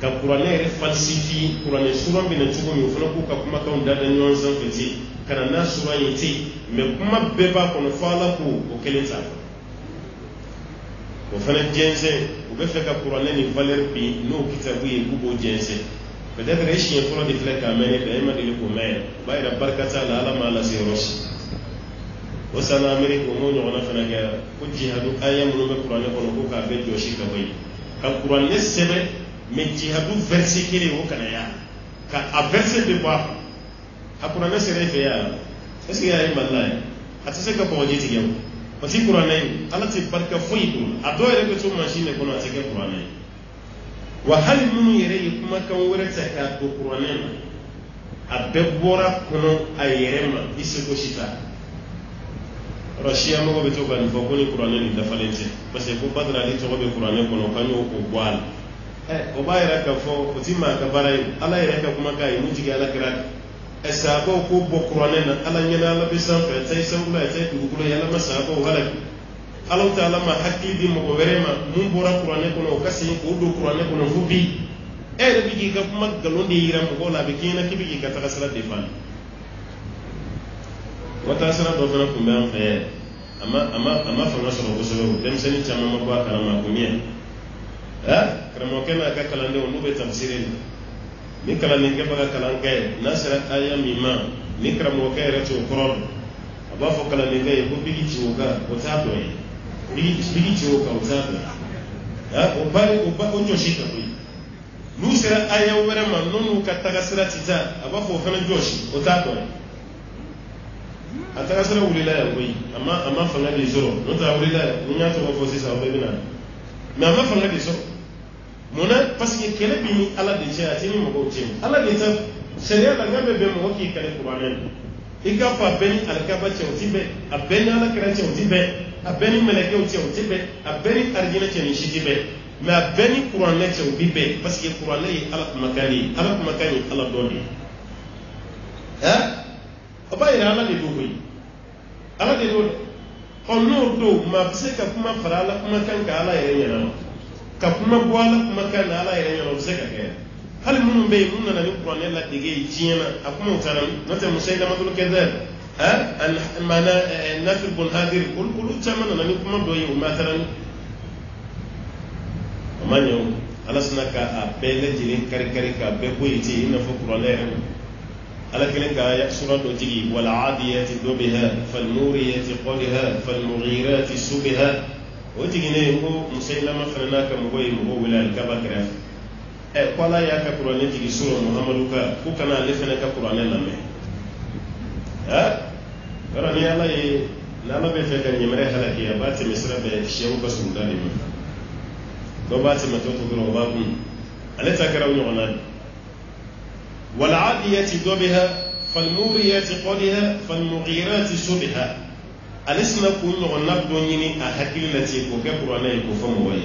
[SPEAKER 2] ka kuranɛ yɛrɛ falsifier kuranɛ sura bɛ na cogo min o fana k'u ka kumakanw da ɲɔgɔn sanfɛ ten ka na n'a sura ye ten mais kuma bɛɛ b'a kɔnɔ fo ala ko o kelen ta o fana jɛnsɛn u bɛ fɛ ka kuranɛ ni valeur bi n'o kitabu ye k'u b'o jɛnsɛn peut-être e siɲɛ fɔlɔ de filɛ k'a mɛn ne fɛ e ma deli k'o mɛn o b'a yira barika t'a la ala m'a lase yɔrɔ si o san Amérique o m'o ɲɔgɔnna fana kɛra ko jihadu aya minnu bɛ kuranɛ kɔnɔ ko k'a bɛɛ jɔsi ka bɔ yen ka kuranɛ sɛbɛn mais jihadu verset kelen o kana y'a ka a verset bɛ bɔ a kuranɛ sera e fɛ yan est-ce que y'a ye Mali la yan a tɛ se ka kɔgɔji tigɛ o parce que kuranɛ in ala tɛ barika foyi don a dɔw yɛrɛ bɛ to mansin de kɔnɔ a tɛ kɛ kuranɛ ye wa hali minnu yɛrɛ ye kumakan wɛrɛ ta k'a don kuranɛ ma a bɛɛ bɔra kɔnɔ a yɛrɛ ma i seko si t'a la siya mɔgɔ bɛ to ka nin fɔ ko ni kuranɛ nin dafalen tɛ parce que ko Badara ale tɔgɔ bɛ kuranɛ kɔnɔ k'an y'o bɔ a la o b'a yɛrɛ k'a fɔ o ti maa ka baara ye ala yɛrɛ ka kumakan ye mun jigin ala kira sahabaw ko bɔ kuranɛ na ala ɲɛna ala bɛ sanfɛ ta ye sanfɛla ta ye dugukolo ye ala ma sahabaw halaki ala ta'ala ma hakili di mɔgɔ wɛrɛ ma mun bɔra kuranɛ kɔnɔ o ka segin k'o don kuranɛ kɔnɔ fo bi e yɛrɛ bɛ k'i ka kuma nkalon de yira mɔgɔw la a bɛ k'i ɲɛna k'i bɛ k'i ka taga sira de falen wa taa sira dɔ fana tun bɛ an fɛ yan a ma fanga sɔrɔ kosɛbɛ o denmisɛnnin caman ma bɔ a kalama a kun mi yan karamɔgɔkɛ n'a ka kalandenw n'u bɛ tafsiri la ni kala ni ke baga kalan kay nasara aya mimma ni kra mo kay ra to koron aba fo kala ni kay ko bigi ciuka o tato yi bigi ciuka o tato ya o bari o ba o joshi ka ko nu sera aya wera man nonu ka taga sira tita aba fo fana joshi o tato yi ataga sira wulila ya ko amma fanga di zoro no ta wulila ni nya to fo sisa o be bina mais amma fanga di zoro mona parce que kele bi ala de je atini mo ko chem ala de ta sharia la ngabe be mo ki kale qur'anen iga fa beni alkaba che otibe abeni ala kra che otibe abeni meleke che otibe abeni arjina che ni shitibe mais abeni qur'anen che otibe parce que qur'anen ala makani ala doni abayira ala de do koy ala de do onno do ma se ka kuma farala kuma kan ka ala yere yana ka kuma boala kuma kan ala yere yana se ka ke hal mun be mun na ni qur'an la dige jiena akuma utaram note musaida madul kedar an mana nafil bun hadir kul tamana na ni kuma do yi ma taran amanyo ala sunaka a bele jilin kari ka be boyiti ina fo qur'an على كلمة آية سورة تجي والعاديات ضبها فالموريات قدها فالمغيرات سبها وتجي نيجو مسيلمة فناك مغوي ولا الكبكرة قال يا كقرآن تجي سورة محمد كنا لفنا كقرآن لما قرآن يا الله نالا بفكر يمره هلا كي أبات مصر بشيء كسوداني لو بات متوتو كروبابي على تكرهوا نعناد والعاديات ضبها فالموريات قدها فالمغيرات سبها الاسم كون غنب دونيني احكي التي كوكبر عليه كفموي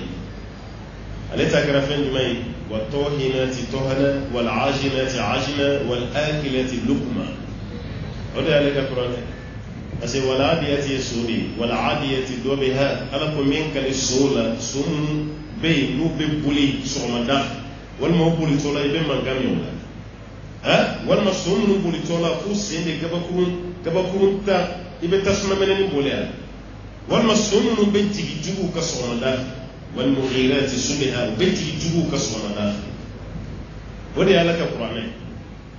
[SPEAKER 2] التي كرفن جمعي والطوهنات طهنا والعاجنات عجنا والآكلات لقمة هذا عليك القرآن أسي والعاديات سوري والعاديات ضبها ألكم منك للسولة سم بي لو ببولي سومدا والموبولي تولا يبين من كاميولا walma somnu boli tola fu sende gabakurun ta ibe tasma meneni bolya walma somnu be tigi jugu ka sonada wal mughirati subha be tigi jugu ka sonada wodi alaka qur'ane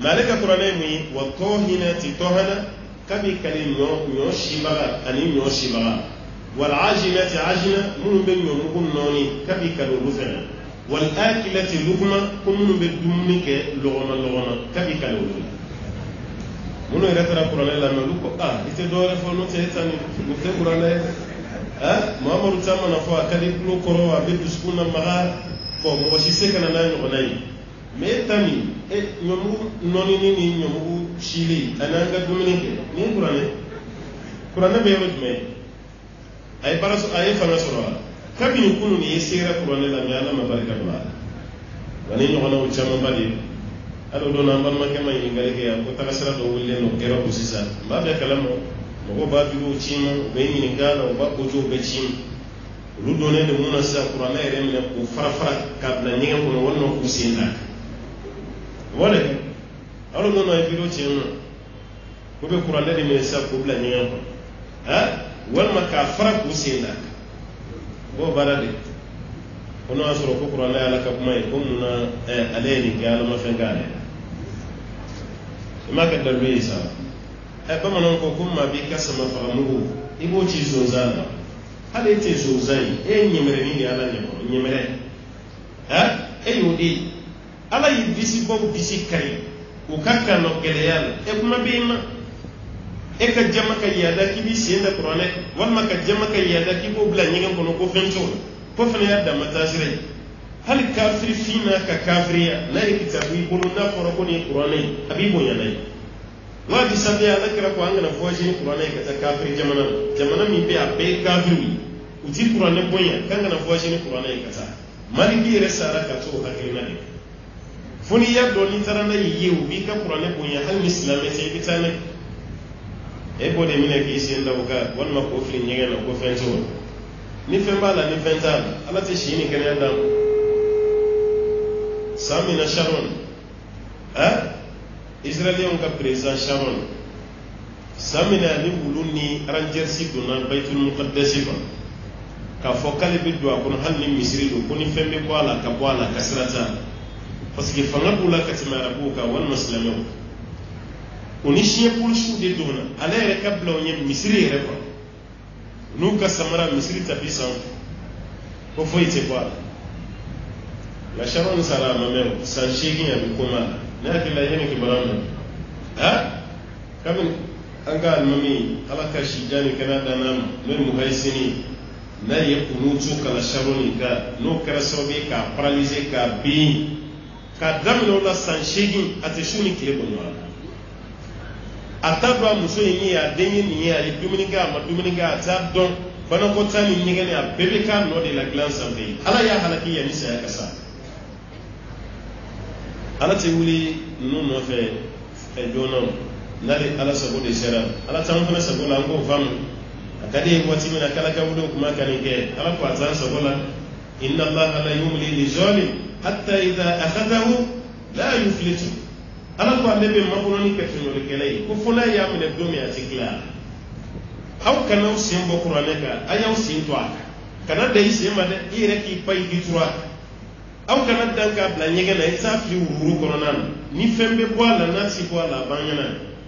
[SPEAKER 2] malaka qur'ane mi wa tohinati tohana kabi kalim nyo shibaga ani nyo shibaga wal ajinati ajina mun be nyo mun noni kabi kalu rufena والآكلة لقمة كمن بدمك لغما كبي كالولو منو يرترى قرآن الله ملوكو يتدور فنو تهتاني نفت قرآن محمد تاما نفوا كدي كلو كروا بدو سكونا مغا فو موشي سيكنا ناي نغناي ميتاني نيومو نوني نيني نيومو شيلي أنا أنك دومينيك نين قرآن بيرود مي أي براسو أي فنسورا kabini kunu ni yesira qur'an la mi ala mabaraka bala wani no hono chama bali ado do na ban make may ngale ke ko takasara do wulle no kero ko sisa ba be kalamo mo ba duro chima be ni ngala ba ko jo be chim lu do ne de muna sa qur'an ere mi ko fara kabla ni ko no wonno ko sinda wala ado do no biro chima ko be qur'an de mi sa ko bla ni ko wal maka fara ko sinda bo barade ono asoro ko qur'an la ka kuma ko muna aleni ke ala ma fengale ma ka darbe isa ba manon ko kuma bi kasama faramugo ibo ci zozana hade te zozai nyemere ni ala nyemere yodi ala yi bisi bo bisi kai o kakka no geleyal kuma bi ma ka jama ka yada ki bi senda qur'ane wal ma ka jama ka yada ki ko bla nyinga kono ko fento ko fene yadda matasire hal kafir fina ka kafiriya la kitabi bulu na foro ko ni qur'ane abibo yanai wadi sabe ala kira ko angana foji ni qur'ane ka ta kafir jamana mi be abe kafiri uti qur'ane bonya kangana foji ni qur'ane ka ta maliki resara ka to hakina ne funi yaddo ni tarana yiwu bi ka qur'ane bonya hal islame sai bitane ebo de mine ki sin dawka won ma ko fi nyege na ko fento ni fembala ni fental ala te shini kene adam samina sharon israelion ka president sharon samina ni buluni ranger sidu na baitul muqaddas ka fokale bi do ko hal ni misri do ko ni fembe ko ala ka kasrata parce que fanga bula katimara buka wal muslimu onishiye pulshu de dona ala yɛrɛ ka bila onye misiri yɛrɛ kɔ n'u ka samara misiri tapi sanfɛ ko foyi tɛ bɔ a la sharon sara mamɛ san 8 a bɛ koma ne hakili la yɛrɛ kibaran na kabini an ka alimami ala ka shijani kana dana n'o muhaisini n'a ye kunutu kala sharon ka n'o kɛra sababu ye k'a paralyser k'a bin k'a daminɛ o la san 8 a tɛ su ni tile bɔ ɲɔgɔn na a t'a dɔn a muso in ye a den ye nin ye a ye dumuni kɛ a ma dumuni kɛ a t'a dɔn banakɔtaa ni ɲɛgɛnɛ a bɛɛ bɛ k'a nɔ de la dilan sanfɛ ala y'a halaki yanni saya ka sa ala tɛ wuli ninnu nɔfɛ joona n'ale ala sago de sera ala t'an fana sago la an k'o faamu a ka di ye waati min na k'ala ka wuli o kuma ka nin kɛ ala ko a t'an sago la inna allaha la yumli lizalim hatta idha akhadahu la yuflitu ala ko ale bɛ makɔnɔni kɛ fɛnwɛrɛkɛla ye ko fo n'a y'a minɛ don min a tɛ tila aw kana aw sen bɔ kuranɛ kan a y'aw sen to a kan kana da i sen ma dɛ i yɛrɛ k'i pa i k'i turu a kan aw kana dan k'a bila ɲɛgɛn na i t'a fili wururu kɔnɔna na ni fɛn bɛ bɔ a la n'a ti bɔ a la a b'an ɲɛna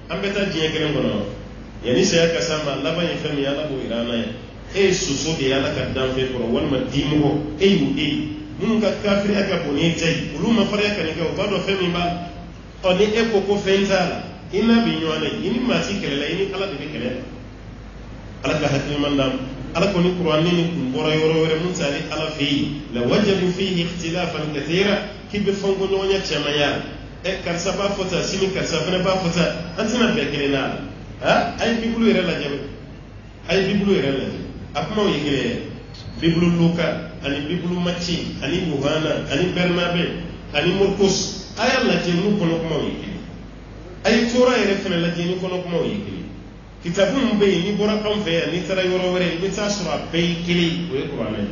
[SPEAKER 2] an bɛ taa diɲɛ kelen kɔnɔ yanni saya ka s'a ma laban ye fɛn min ye ala b'o yira an na yan e ye soso de ye ala ka danfɛn kɔrɔ walima dimɔgɔ e y'o e ye minnu ka kafiriya ka bon n'e ta ye olu ma fariya ka nin kɛ o b'a dɔn fɛn min b'a la ni e ko fɛn t'a la i n'a bɛ ɲɔgɔn na i ni maa si kɛlɛ la i ni ala de bɛ kɛlɛ ala ka hakiliman d'a ma ala ko ni kuranɛ ni kun bɔra yɔrɔ wɛrɛ mun t'ale ala fɛ yen la wajadu fihi ikhtilafan kathira k'i bɛ fɛn ko ɲɔgɔnya cɛman ya karisa b'a fɔ tan sini karisa fana b'a fɔ tan an tɛna bɛn kelen na a ye bibulu yɛrɛ lajɛ a kumaw ye kelen ye bibulu luka ani bibulu maci ani yohana ani bernabe ani markus a y'a lajɛ n'u kɔnɔ kumaw ye kelen a ye tora yɛrɛ fana lajɛ ni kɔnɔ kumaw ye kelen kitabu min bɛ yen n'i bɔra anw fɛ yan n'i taara yɔrɔ wɛrɛ i bɛ taa sɔrɔ a bɛɛ ye kelen o ye kuranɛ ye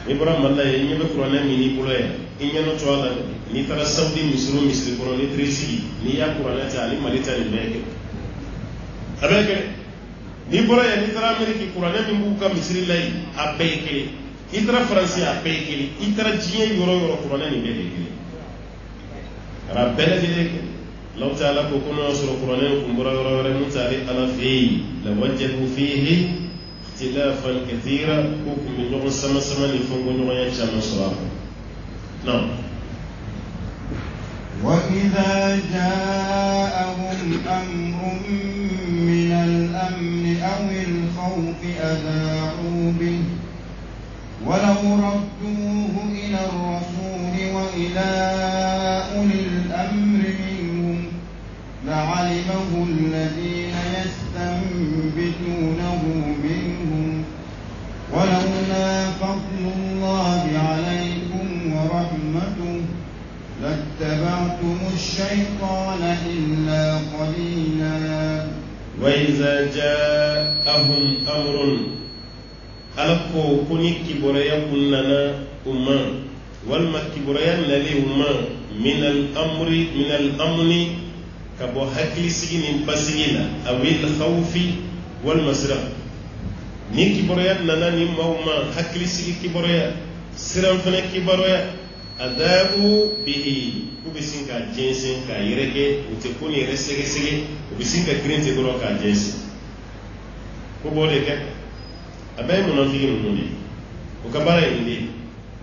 [SPEAKER 2] n'i bɔra mali la yan i ɲɛ bɛ kuranɛ min n'i bolo yan i ɲɛna to a la n'i taara sawudi misiri o misiri kɔnɔ n'i taara i sigi n'i y'a kuranɛ ta ani mali ta nin bɛɛ kɛ a bɛɛ kɛ n'i bɔra yan n'i taara ameriki kuranɛ min b'u ka misiri la yen a bɛɛ ye kelen i taara faransi a bɛɛ ye kelen i taara diɲɛ yɔrɔ yɔrɔ kuranɛ nin bɛɛ de ye kelen a bɛɛ lajɛlen kɛ law ta'ala ko kono sura kuranɛ kun bɔra yɔrɔ wɛrɛ mun t'ale ala fɛ yen la wajadu fihi ikhtilafan kathira ko kun bɛ ɲɔgɔn sama sama ni fɛn ko ɲɔgɔnya caman sɔrɔ a kɔnɔ non
[SPEAKER 1] وإذا جاءهم أمر من الأمن أو الخوف أذاعوا به ولو ردوه إلى الرسول وإلى أولي الأمر منهم لعلمه الذين يستنبتونه منهم ولولا فضل الله عليكم ورحمته لاتبعتم الشيطان إلا قليلا
[SPEAKER 2] وإذا جاءهم أمر alako kuni kiboraya kunnana umma walma kiboraya nale umma min al-amni kabo hakili sigi ni basigila awil khawfi wal masra ni kiboraya nana ni mauma hakili sigi kiboraya siran fana kiboraya adabu bihi ubisin ka jensen ka yereke ute kuni resege sege ubisin ka grinte goro ka jensen ko bode ke abai munafiki mununi ukabara indi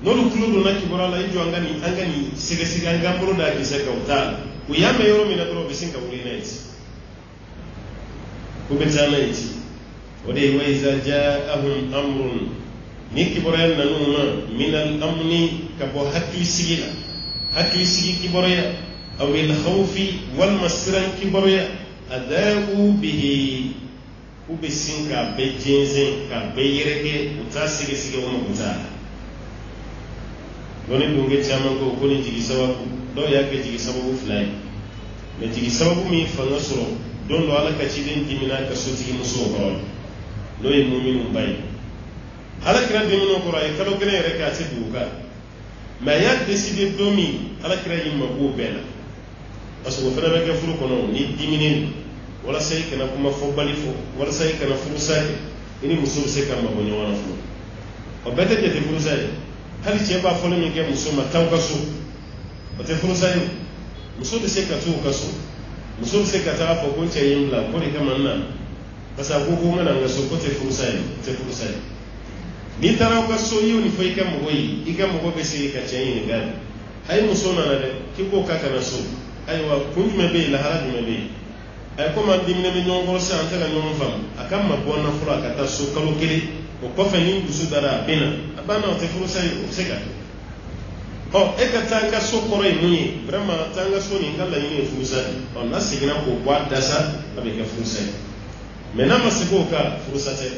[SPEAKER 2] nolu kulo na kibora la ijo angani sege angamboro da kiseka utala uyame yoro mina dro bisinka ulina iti kubetana iti ode wa iza ja'ahum amrun ni kibora nanuma min al-amni kabo hakli sigi kibora aw al-khawfi wal masran kibora adau bihi ubesinka be jenzen ka be yereke utasige sige wona kuta doni dunge chama ko koni jigi sababu do yake jigi sababu fulai me jigi sababu mi fanga soro don do ala ka cidin dimina ka so jigi muso ko do e mu'minu bay ala kira dimino ko ray kalo gele rek a tibu ka ma ya décider domi ala kira yimma ko bela parce que fana be ka furu kono ni diminin wala sai kana kuma fo bali fo wala sai kana furusa ini muso se kan ba bonyo wana fo o bete je te furusa hali ce ba fo ni ke muso ma taw kaso o te furusa yo muso be se ka to kaso muso be se ka ta fa ko ce yin bla ko ne kaman nan kasa ko ko ngana ngaso ko te furusa yo ni tara ko so yo ni foi kam goyi ikam ko be se ka ce yin ga ay muso na de ki ko ka kana so ay wa kun me be la haraji me be ay ko man dimine me nyongo sa anta ga nyongo fam akam ma bona fura ka ta so kalo kili o ko fa ni dusu dara bena abana o te furusa yo se ka o e ka tanga so koro e muni vraiment tanga so ni ngalla yini furusa o na sigina ko kwa dasa abe ka furusa mena masiko ka furusa te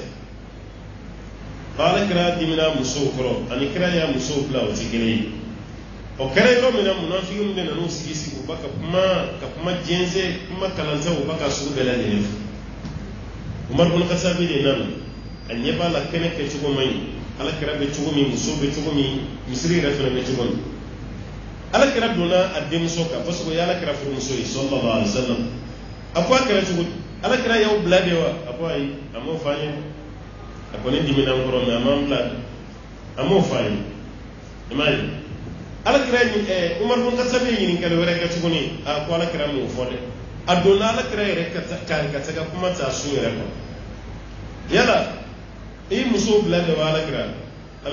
[SPEAKER 2] qala kira dimina muso koro ani kira ya muso bla o tigere o kare ro mena munafiqun de nanu sigi ko baka kuma jenze kuma kalanta o baka su bela ne Umar bin Khattab de nan an yaba la kene ke tugo mai ala kira be tugo mi muso be tugo mi misri rafina be tugo ala kira dona adde muso ka parce que yala kira furu muso sallallahu alaihi wasallam akwa kira tugo ala kira yaw blade wa akwa yi amo fanye akone dimina ngoro me amam blade amo fanye imani ala kira ni Umar bin Khattab ni kala wara ka tugo ni akwa ala kira mo fode adona ala kira yere ka taga kuma ta su yere ko yala muso blade wa ala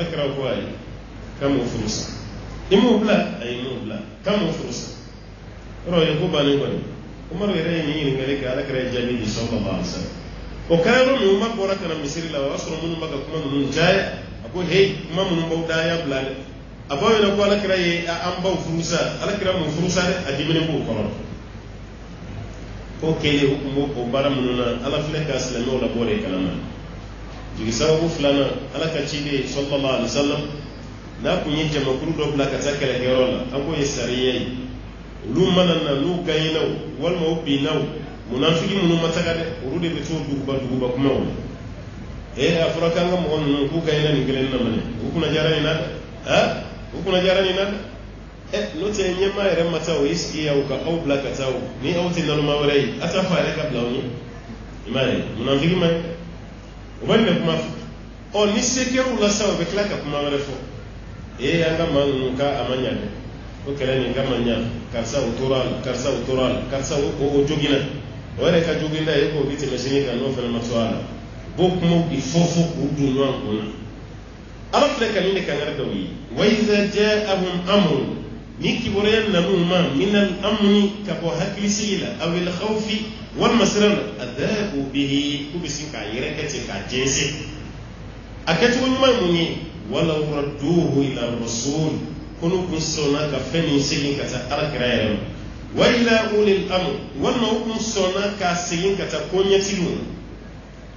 [SPEAKER 2] kira ko ay kamo furusa imu bla ay mu bla kamo furusa ro ye ko bani ko Umar yere ni ngale ka ala kira jali sallallahu alaihi wasallam o kayro mi Umar bora kana misiri la wasro mun maga kuma mun jaya ako hey kuma mun bawda ya blade abawe na ko ala kira ye am baw furusa ala kira mu furusa de adimene bu ko ko kele hukumo ko bara mununa ala file ka islamo la bore kalama jigi sababu fulana ala ka cide sallallahu alaihi wasallam na kunyi jama kuru do bla ka takale gerola ako yesariye lu manana lu kayina wal mawbinaw munafiki munu mataka de urude be to duguba kuma wala afuraka nga mo on ku kayina ni gelen na mane ukuna jarani na ukuna jarani na no te nyema ere mata o iski ya uka au bla ka taw ni auti nanu mawrai ata faare ka blawni imani munafiki man wanda kuma o ni sekeru la sawa be klaka kuma wala fo anga manu ka amanya de ko kala ni gamanya karsa utoral karsa o jogina wala ka jogina e ko biti machine ka no fana matwala bok mo il faut udu no an ala fleka ni ka ngara dawi wa idha ja'ahum amrun niki boren na ma min al-amni ka bo haklisila aw al-khawfi wal masrana adabu bihi kubisin ka yere kace ka jese akati woni mai muni wala radduhu ila rasul kunu kun sona ka feni sigin ka ta alkirayen wa ila ulil amr wannan kun sona ka sigin ka ta konyati mu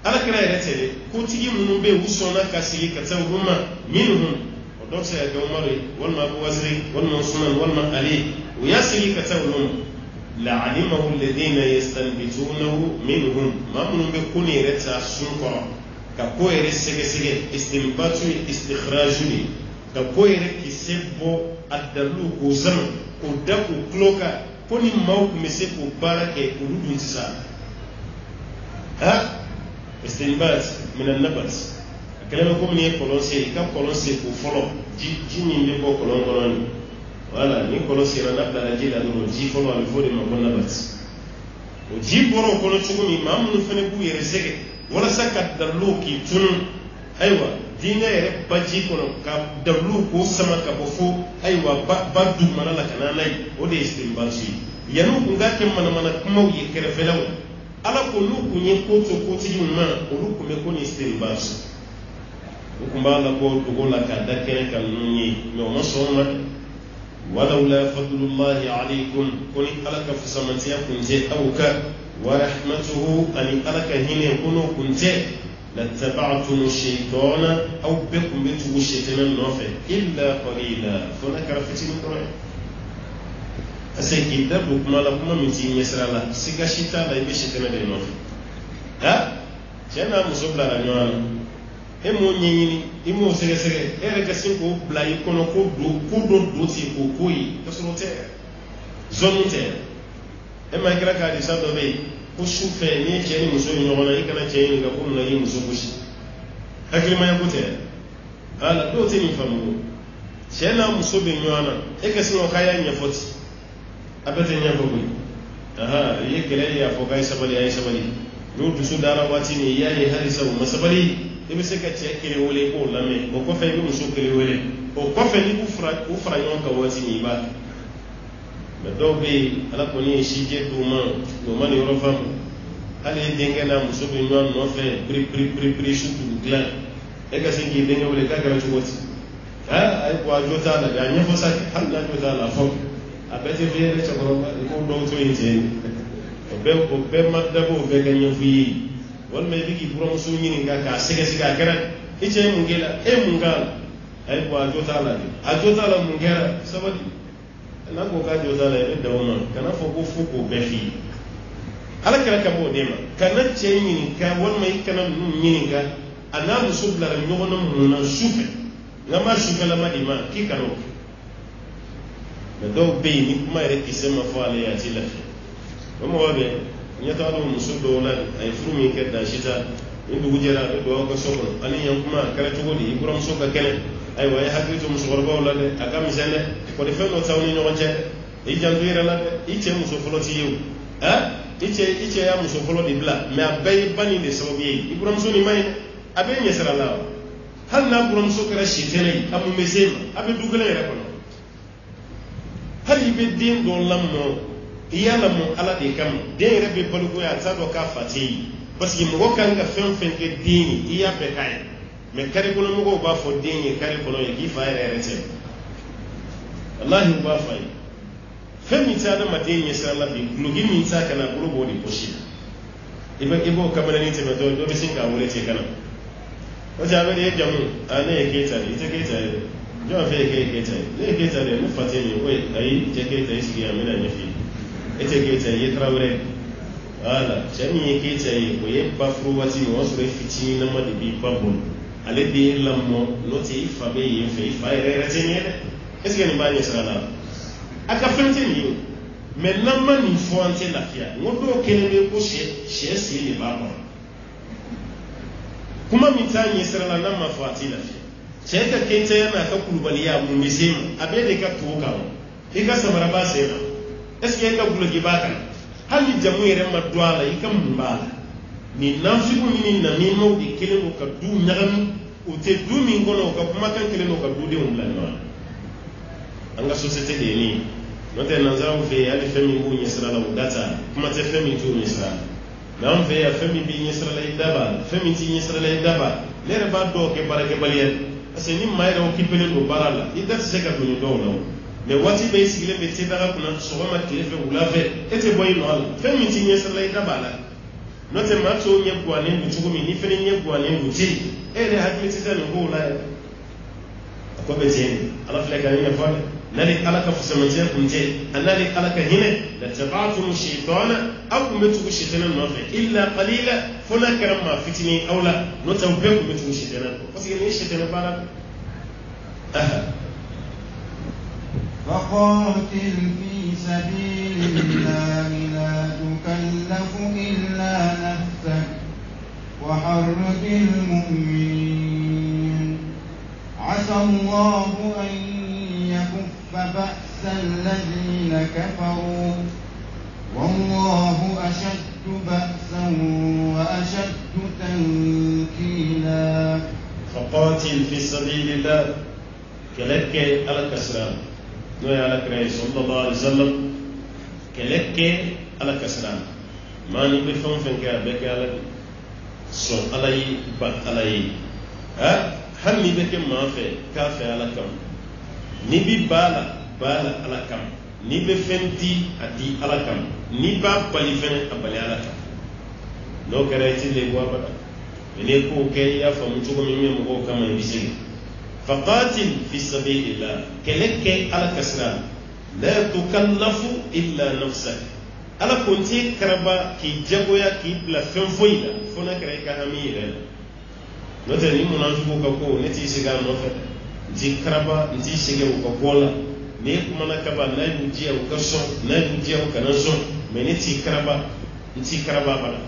[SPEAKER 2] alkirayen tele ko tigi mun be usona ka sigin ka ta rumma minhum donc c'est Omari wala Abu Wazri wala Usman wala Ali وياسري كتولهم لعلمه الذين يستنبتونه منهم ما من بيكون يرتع سنقرا كقوي رسجسجة استنباطه استخراجه كقوي ركسبه الدلو كوزم كودكو كلوكا كوني موك مسكو باركة كودو تسا استنباط من النبات كلام كم نيه كولونسي كم كولونسي كوفلو جيني نبو كولون كولون wala ni kolosi na nabla na jila no ji folo alifodi makona bats o ji boro kono chuguni mamu fene bu yere sege wala sakat darluki tun aywa dinga yere baji kono ka darlu ko sama ka bofu aywa ba du manala kana nay o de istimbansi yanu ku ngake mana kuma yi kere felawo ala ko lu ku nyi ko to ko ti ma o lu ku me ko ni istimbansi ko mbala ko to gola ka dakene kan nyi no maso ma ولولا فضل الله عليكم كن ألك في سمتيا كنت أوك ورحمته أن ألك هنا كنوا كنت لاتبعتم الشيطان أو بكم بتو الشيطان النافع إلا قليلا فنكر فتن قرأ أسيكي دبك ما لكم من تين يسر الله سيكا شيطان لا يبي شيطان النافع جانا مصبلا رنوانا emo nyini imo sege ere kasin ko blai kono ko do ti ko koyi kasoro te zonu te e ma kira ka di sado be ko shufe ni je ni muso ni ngona ikana je ni ga ko na yi muso bushi hakili ma yakote ala do te ni famu shena muso be nywana e ka sino kaya nya foti abete nya ko bui aha ye kele ya fo kai sabali ay sabali no du su dara wati ni ya ye hari sabu masabali e be se ka che kele wole ko lame o ko fe bi muso kele wole o ko fe ni ku fra nyon ka wati ni ba me do be ala ko ni shije du ma ni ro fam ale denga na muso be nyon no fe pri shutu glan e ka se ki denga wole ka gara chuwoti ay ko jota la ga nyefo sa har na jota la fo abete vere cha ko do to inje ko be madda bo be ga nyefu yi wal me bigi buram su nyini nga ka sege siga kera iche mungela mungal ay ko jota la mungera sabadi na ko ka jota la be dawma kana fo ko fuko be fi ala kera ka bo dema kana che nyini ka wal me kana nyini ka ana musubla ra nyogono mun na sufe ngama shukala madima kikano na do be ni kuma ere kisema fo ale ya tilafi mo wabe nyata do musudo la ay frumi ke da shita indu wujera do ko sokon ani yan kuma kare to godi iburam soka kene ay way hakki to musugor ba wala de akam jene ko de fenno tawni no wonje e jandu ira la de iche muso folo ti yew iche ya muso folo di bla me abay bani de sababi iburam so ni may abe nyesara la hal na buram so kara shitene amu mesema abe dugale re kono hal ibe din do lammo iyala mo ala de kam de rebe balugo ya tado ka fati parce que mo kan ga fen ke dini iya be kay me kare ko mo go ba fo dini kare ko no yi fa re rete wallahi ba fa yi femi ta da madini sallallahu alaihi wasallam lugi min ta kana burugo di koshi ibo kamar ni te do be sin ka wole te kana o jabe de jamu ane ke ta ni te ke ta jo fe ke ta le ke ta de mu fatini o ai te ke ta isi ya mena ni fi ete ke ta ye trawre ala chami ke ta ye ko ye ba fru wati mo so re fiti na ma de bi babon ale de lammo no te ifa be ye fe ifa re reteni ne est-ce que ni ba ni sala aka fente ni mais na ma ni fo ante la fia ngodo kelele ko she si ni ba ko kuma mitani sala na ma fati la fia cheka ke ta yana ka kulbaliya mu misim abede ka tuka ika samara ba sai na est-ce que ka bulogi bakan hali jamu yere madwala ikam mbala ni namfiku ni na ni mo di keleno ka du nyagam o te du mi ngono ka kuma kan keleno ka du de umla no anga société de ni no te nanzamu fe ali femi bu ni sala la data kuma te femi tu ni sala nam fe ya femi bi ni sala la idaba femi ti ni sala la idaba lere ba do ke barake balien ase ni mayra o kipele do barala idata se ka do no mais wati be sigile be ti daga kuna sogoma telefe ulafe ete boy no ala femi ti ni sala la idaba la no te matso nye bwane mutugumi ni fene nye bwane muti ere hakili ti tane ko la ko be tin ala fle ga ni fa nali ala ka fusamante kunje anali ala ka hine la tabatu shaytana aw metu shaytana no fe illa qalila funa karama fitini awla no tawbe ko metu shaytana parce que ni shaytana bala
[SPEAKER 1] فقاتل في سبيل الله لا تكلف إلا نفسك وحرك المؤمنين عسى الله أن يكف بأس الذين كفروا والله أشد بأسا وأشد تنكيلا
[SPEAKER 2] فقاتل في سبيل الله كلك على كسران نوي على كريم صلى الله عليه وسلم كلك على كسران ما نبي فهم فنك بك على صون على بات على هل نبي ما في كافي على كم نبي بالا على كم نبي فنتي أدي على كم نبى بالي فن أبالي على كم نو كريتي لبوا بدا إليكو كي يفهم تقوم يمي مغو كما يبسي فقاتل في سبيل الله كلك على كسران لا تكلف إلا نفسك على كنتي كربا كي جابويا كي بلا فنفويلا فنا كريكا هميرا نتني منافقو كاكو نتي سيغا نوفت نتي كربا نتي سيغا وكاكولا ne kuma na kaba na bujiya ka son na bujiya ka na son me ne ti karaba bala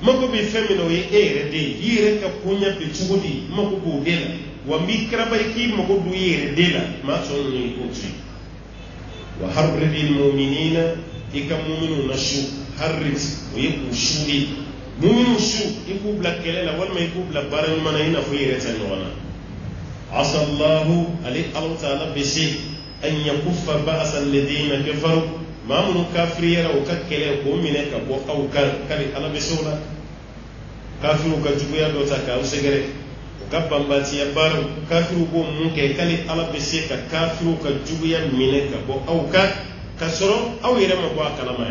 [SPEAKER 2] mako be femino ye ere de yire ka kunya be chugudi mako bo dela wa mi krabay ki mo ko du yere dela ma son ni ko ci wa harridil mu'minina ikam mu'minuna shu harrid wa yaku shu'i mu'minu shu iku blakele la wal may ku blak baral mana ina fu yere tan wana asa Allah ali Allah ta'ala bisi an yakuffa ba'sa alladhina kafaru ma mun kafiriyara o kakkele ko mine ka bo awkar kali ala bisula kafiru ka juguya do ta ka usegere ka bambati ya bar kafiru ko mun ke kali ala bisi ka kafiru ka juguya mine ka bo awkar ka soro aw yere ma bo kalama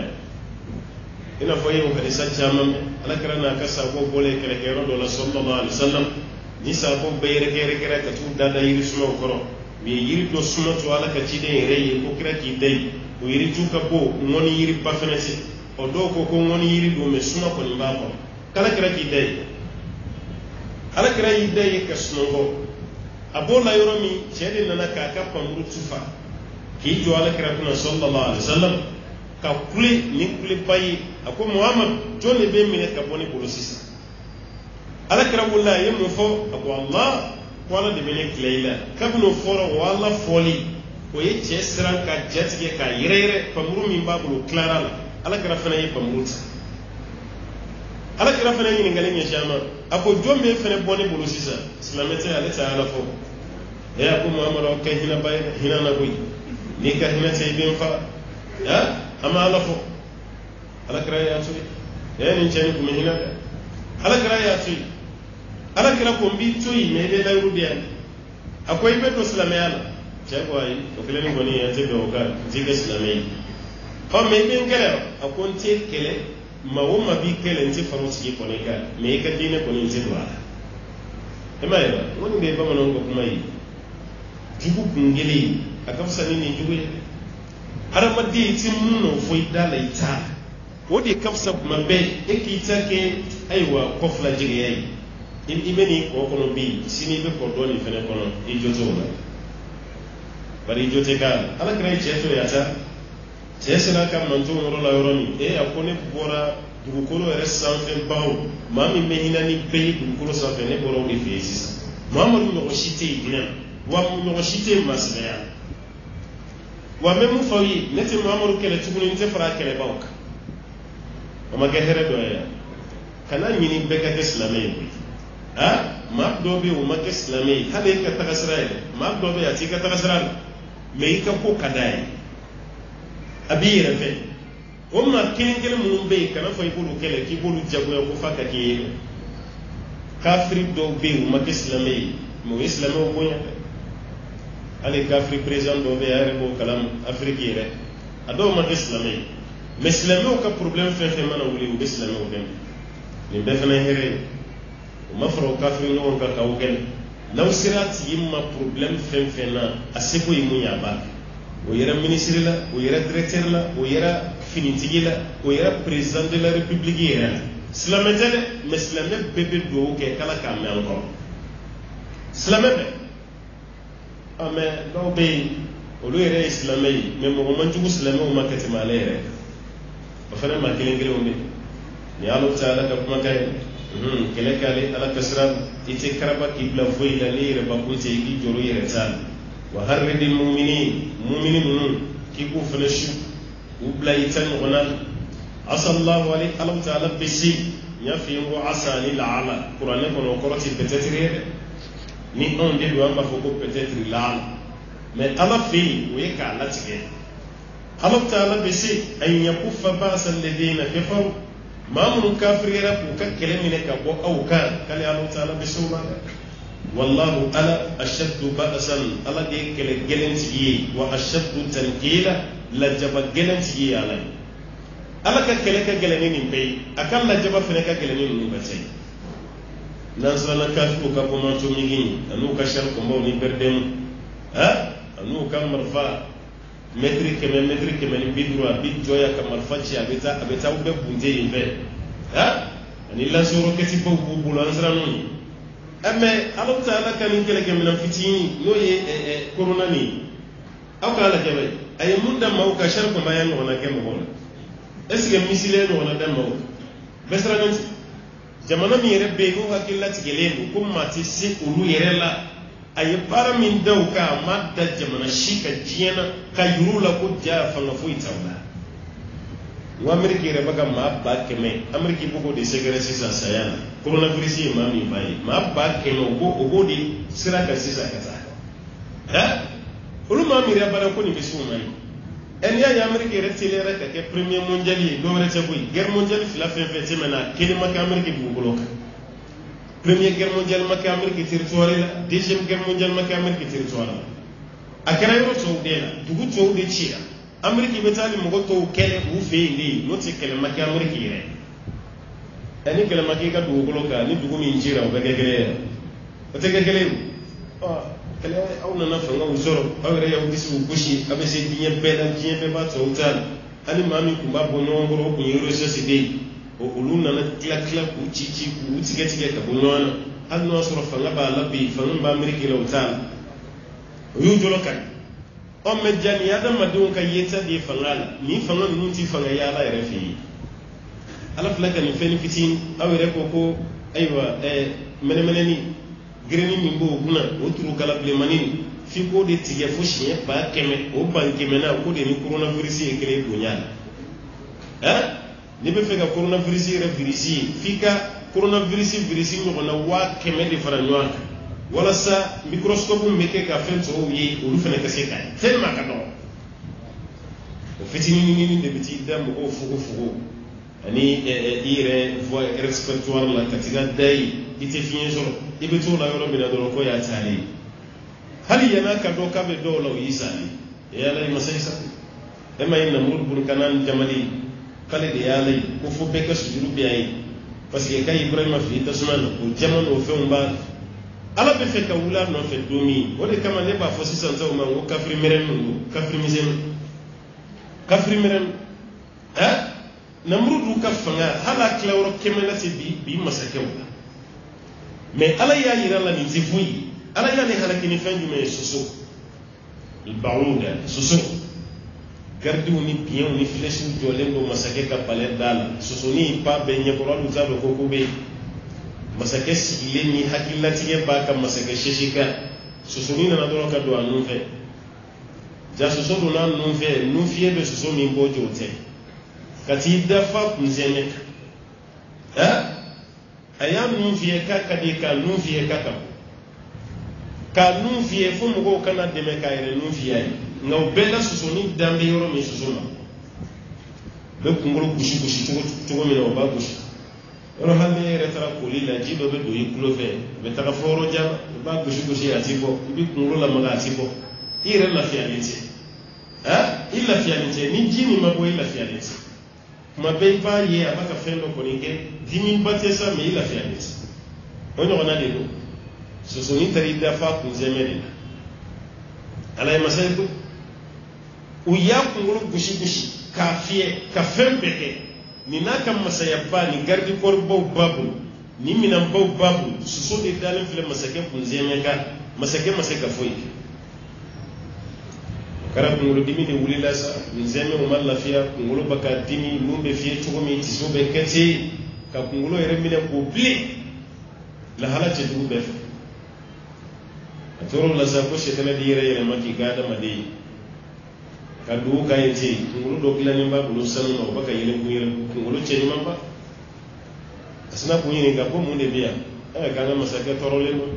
[SPEAKER 2] ina foye ko hadisa jamam ala karana ka sabo bole kere kero do la sallallahu alaihi wasallam ni sabo bayre kere kere ka tu dada yiri suno koro mi yiri do suno to ala ka ci de reye ko kira ki dai o yiri tuka bo ngoni yiri bafenesi o do ko ngoni yiri do me suno ko ni babo kala kira ki dai ala kira yi dai ka suno go abola yoro mi cede nana ka ka pamru tufa ki jo ala kira kuna sallallahu alaihi wasallam ka kule ni kule bayi ako muhammad jone be mine ka boni bolosisa ala kira wala yemu fo ako allah wala de bene kleila kabno foro wala foli ko ye cesran ka jatige ka yirere pamru min babulu clara ala kira fana ye pamruta ala kira fana ni ngale ni jama ako jombe fana boni bolosisa islamete ala taala fo e ako muhammad o kay hina bay hina na boy ni ka hina tay ben fa ya ama ala fo ala kira ya tuyi ni chani ko hina ala kira ya tuyi ala kira ko mbi tuyi me be dawru biya akoy be to islamiyala chego ay to kele ni goni ya tebe o ga jiga islamiyyi ko me be ngere akon te kele mawo ma bi kele nti farusi ko ne ka me ka dine ko ni nti dwa e ma yaba woni be ba manon ko kuma yi jugu kungeli akafsa ni jugu ara maddi ti munno foi dala ita wodi kafsa kuma be ekita ke aywa kofla jige yayi ibeni ko kono bi sini be ko doni fene kono ijoto wala bari ijote ka ala kray cheto yata chesena kam manto ngoro la yoroni e akone bora dugukolo resanfe bawo mami mehina ni peyi dugukolo sanfe ne bora o efesis mamadu no shite idina wa mu no shite masaya wa memu fawi nete mamadu kele tuguni nte fara kele bawka o magere do ya kana nyini beka islamay ha ma dobe o makka islamai hale ka ta Israel ma dobe ya tika ta Israel me ka ko kadai abira fe o ma kengel mun be kana fay bulu kele ki bulu jago ko faka ki kafri do be o makka islamai mo islamai ko nya ale kafri president do be are ko kalam afriki re ado makka islamai mais islamai ka problem fe mana wuli o islamai o dem ni be fana here mafro kafiri no ka kawgen law sirat yimma problem fenfena asiko yimunya ba o yera ministre la o yera directeur la o yera finitigi la o yera président de la république yera slamedele meslame bebe do ke kala ka me encore slamebe ame do be o lo yera islamay me mo manju muslime o makati malere ba fana ma kelengele o ni Allah taala ka kuma kay kele kale ala kasran ite karaba kibla foila lire bakunte gi joro yere tan wa harridil mu'minin ki ku flashu ubla itan gonal asa Allah wali Allah ta'ala bisi yafi wa asa lil ala qur'an ko no korati peut-être ni on de do amba foko peut-être la mais ala fi we ka la tige Allah ta'ala bisi an yakuffa ba'sa alladhina kafaru mamun kafirira ku kakkele mine ka bo awka kale Allah ta'ala bisuma wallahu ala ashaddu ba'san ala de kele gelenti wa ashaddu tankila la jaba gelenti ala ala ka kele ka geleni ni be akal la jaba fene ka geleni ni ba tay nan sala ka ko ka ko man to migi anu ka shar ko mo ni berdem ha anu ka marfa metri keme ni bidwa bidjoya kamar fachi abeta ube bunje imbe ha ani la soro keti bo bulo ansra noni ame Allah taala kan kele keme na fitini yoye corona ni akala jabe ay munda mauka shar ko mayan wona keme wona est-ce que misile no wona dem maw besra ganti jamana mi rebe go hakilla tigelemu kuma ti si ulu yerela ay para min daw ka madda jamana shika jiena ka yurula ko ja fanga fu itawla wa ameriki re baga ma ba keme ameriki bugo de segere sisa sayana coronavirus ma mi bai ma ba keme ogo di sira ka sisa ka sa ha ulu ma mi re bara ko ni bisu mai en ya ameriki re tilere ka ke premier mondial yi do re tabuy guerre mondiale fi la fe temena kelima ka ameriki bugo ka Première guerre mondiale maka Amérique territoire la deuxième guerre mondiale maka Amérique territoire la akara yoro to de la dugu to de chia Amérique betali mogo to kele bu fe ndi no te kele maka Amérique yere ani kele maka ka dugu loka ni dugu min jira o begegele o te gegele kele au na fa ngaw zoro awre ya udisu bushi abese dinye bela dinye be ba to utal ani mami kumba bono ngoro ku yoro sese o uluna na kila ku chichi ku tige ka bunwana hal no sura fanga ba labi fanga ba amerika la utal yu jolo kan o me jani yada madun ka yeta di fanga ni fanga nun ti fanga ya la refi ala flaka ni feni fitin awere ko aywa mene ni greni mi bo kuna o turu kala ble manini fi ko de tige fo shiye ba keme o banke mena ko de ni coronavirus e kele bunya ni be feka coronavirus re virus fika coronavirus nyogona wa keme de fara nyaka wala sa microscope meke ka fen so yi olu fene ka seka fen ma ka do o fitini ni de biti dam o fugo ani ire voie respiratoire la katiga dai ite fiyen soro ibe to la yoro bi da do ko ya tali hali yana ka do ka be do lo yisani ya la masayisa ema inna murud bun kanan jamali kale de yalla ko fo be ka sujuru bi ay parce que kay ibrahima fi tasman ko jamano o fe umba ala be fe ka wula no fe domi o de kama ne ba fo sisan taw ma ko kafri meren ngo kafri meren ha namrudu kafanga hala klawro kemela se bi masake wala mais ala ya yira la ni zifuyi ala ya ne hala kini fendu me soso il bauda soso gardi ni bien ni flèche jolendo masake ka palais dal sosoni pa benye ko lu zalo ko be masake sigile ni hakilati ge ba ka masake sheshika sosoni na do ka do anu fe ja soso do na nu fe nu fie be soso mi bojo te kati dafa kunzeme ayam nu fie ka kadi ka nu fie ka nu fie fu mo kana de me ka ire nu fie ai ngaw bela susoni dambe yoro mi susoma be kungolo kushi tugo mi no ba kushi ro hande retara kuli la jido be do yikulo fe be taka foro jam ba kushi atiko bi kungolo la maga atiko ire la fialite illa fialite ni jini mabo illa fialite ma be ba ye abaka fendo ko ninge dimi batesa me illa fialite onyo na de do susoni tari da fa kunzemeli ala masaiku uya kungulu gushi kafie ka fembeke ni naka masaya ba ni gardi korbo babu ni minan babu suso de dalin file masake kunzeme ka masake foi kara kungulu dimi de wulila sa nzeme o mallafia kungulu baka dimi lumbe fie chugumi tisobe kete ka kungulu ere mine ko bli la halaje du be atoro la sa ko shetana dire yere maki gada made kadu kayete ngulu do kila nyamba bulu sanu no baka yele ngulu che nyamba asna ko yini ga ko munde biya kana masaka torole no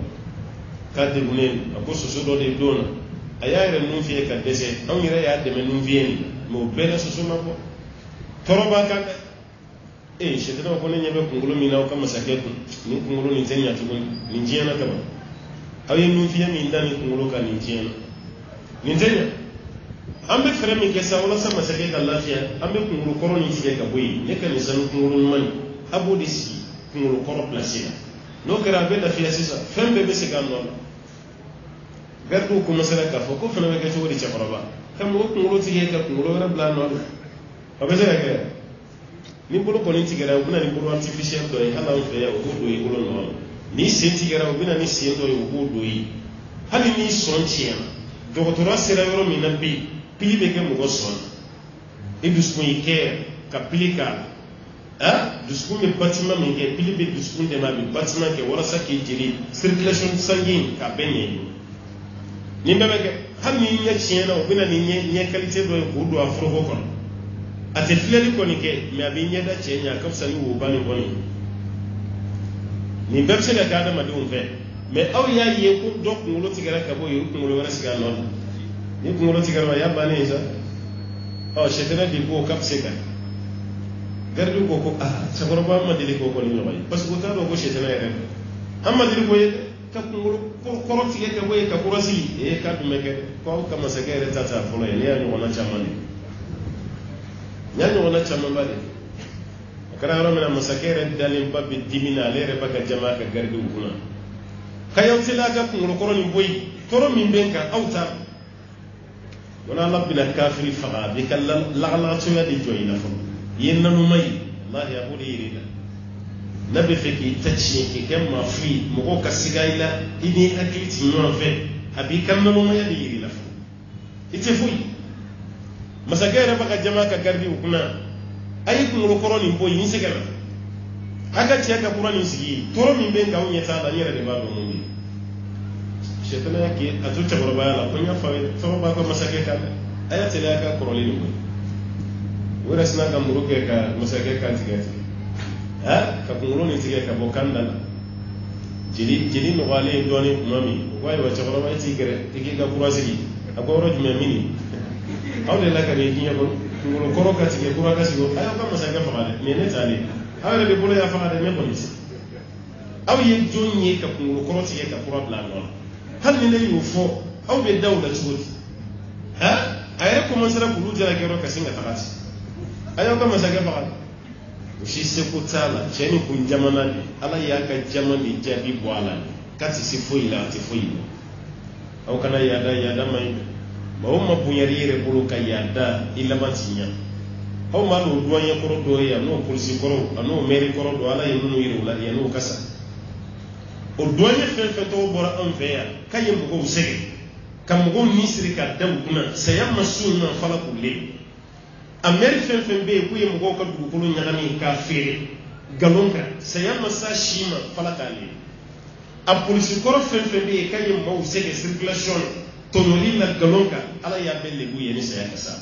[SPEAKER 2] kade bunen ako soso do de dona ayare nun fiye ka dese an yire ya de men nun fiye ni mo bele soso mako toroba ka shetana ko ne nyebe ngulu mina ko masaka ko ni ngulu ni tenya to ni jiana ka ba ayi nun fiye mi ndani ngulu ka ni jiana ni tenya ambe fere min ke sa wala sama sake ka lafiya ambe kunguru koro ni tige ka boyi ne kan san kunguru man abodi si kunguru koro placé no kera be lafiya sisa fembe be se kan no gardu ko masala ka fo ko fana be ke wori cha faraba kam wo kunguru tige ka kunguru wala bla no abe se ka ni bolo ko ni tige ra buna ni bolo artificial do e hala o fe ya o do e bolo no ni se tige ra buna ni se do e o do yi hali ni son tiya dogotora sera yoro mi na bi pili be ke mo son e duskun ike ka pili ka duskun me bâtiment mi ke pili be duskun de ma bi bâtiment ke wala sa ke jeli circulation sanguine ka benye ni bebe ke har ni nya chiena o bina ni nya qualité do ko do afro ko ate fleli ko ni ke mi abi nya da chienya kam sani wo bani boni ni bebe se ga da ma dum fe mais aw ya ye ko do ko ngolo tigara ka bo yo ko ngolo wara siga non ni ko ngolo tigara ya bani sa o shetana di ko kap se ka gardu ko sagoro ba ma dili ko ni no bay parce que ta do ko shetana ya amma dili ko ye ka ngolo ko tige ka boye ka kurasi ka dumeke ko kama sagere tata folo ye ya no na chamani ya no na chamani kara ro mena masakere dalim babbi dimina lere baka jama ka gardu kuna kayaw tilaka ngolo ko ni boy toro min benka auta wala labbina kafiri faqa bi kala la'la tuya di joyina fo yenna no may allah ya budi irina nabi feki tachi ki kemma fi mo ka sigaila ini akiti no fe abi kamma mo ya di irina fo ite fuyi masagere baka jama ka gardi ukuna ay ko ngoro koroni boy ni segala aka tiya ka qur'ani sigi toro min ben gawo nyeta da nyere de ba do mo ni shetana yake atucha borobaya la kunya fa so ba ko masake ka aya tele aka koroli ni boy wora sina ga muruke ka masake ka tigati ka ngoro ni tige ka bokanda jeli no wale doni mami way wa choro way tigere tige ga kurasigi akoro jume mini awle la ka re kinya ko ngoro koro ka tige kura ka sigo ayo ka masake fa ale ne tali awle de bolo ya fa ale me police aw ye jonye ka ngoro koro tige ka kura bla no hal ni lay fo aw be dawla chudi ay ko man sara bulu jara kero ka singa takati ayo ka masake fa ale ushi sekutala cheni kunjamana ala yaka jamani jadi bwala kati sifoila tifoila au kana yada mai bauma bunyarire buluka yada ila matinya au malu duanya koro do ya no polisi koro ano meri koro do ala yinu yiri wala yanu kasa o duanya fe to bora anveya kayem ko usege kam go misri ka daw kuna sayamma sunna fala kulli ameri fen be ku yem go ka du ko nyagani ka fere galonka sayamma sa shima fala kali a polisi koro fen be kayem mo usege circulation tonoli la galonka ala ya belle bu yeni sayaka sa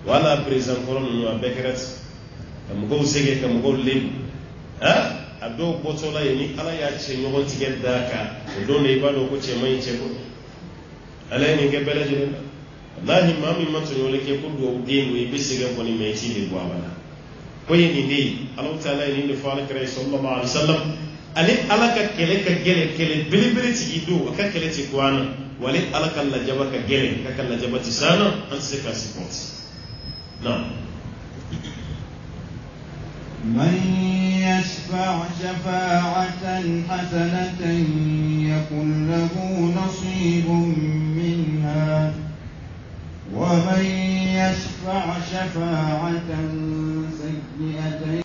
[SPEAKER 2] wala president koro no abekrat kam go usege kam go lem ado botola yeni ala ya che nyogon tiget daka o do ne ba do ko che mai che ko ala ni ke bele jere wallahi mami man to yole ke ko do dingo e bisiga ko ni meti de bwabana ko yeni ndi Allah taala ni de faala kare sallallahu alaihi wasallam ali alaka kele ka gele bilibili ti do ka kele ti kwana wali alaka la jabaka gele ka kala jabati sana an se ka support na
[SPEAKER 1] من يشفع شفاعة حسنة يكن له نصيب منها ومن يشفع شفاعة سيئة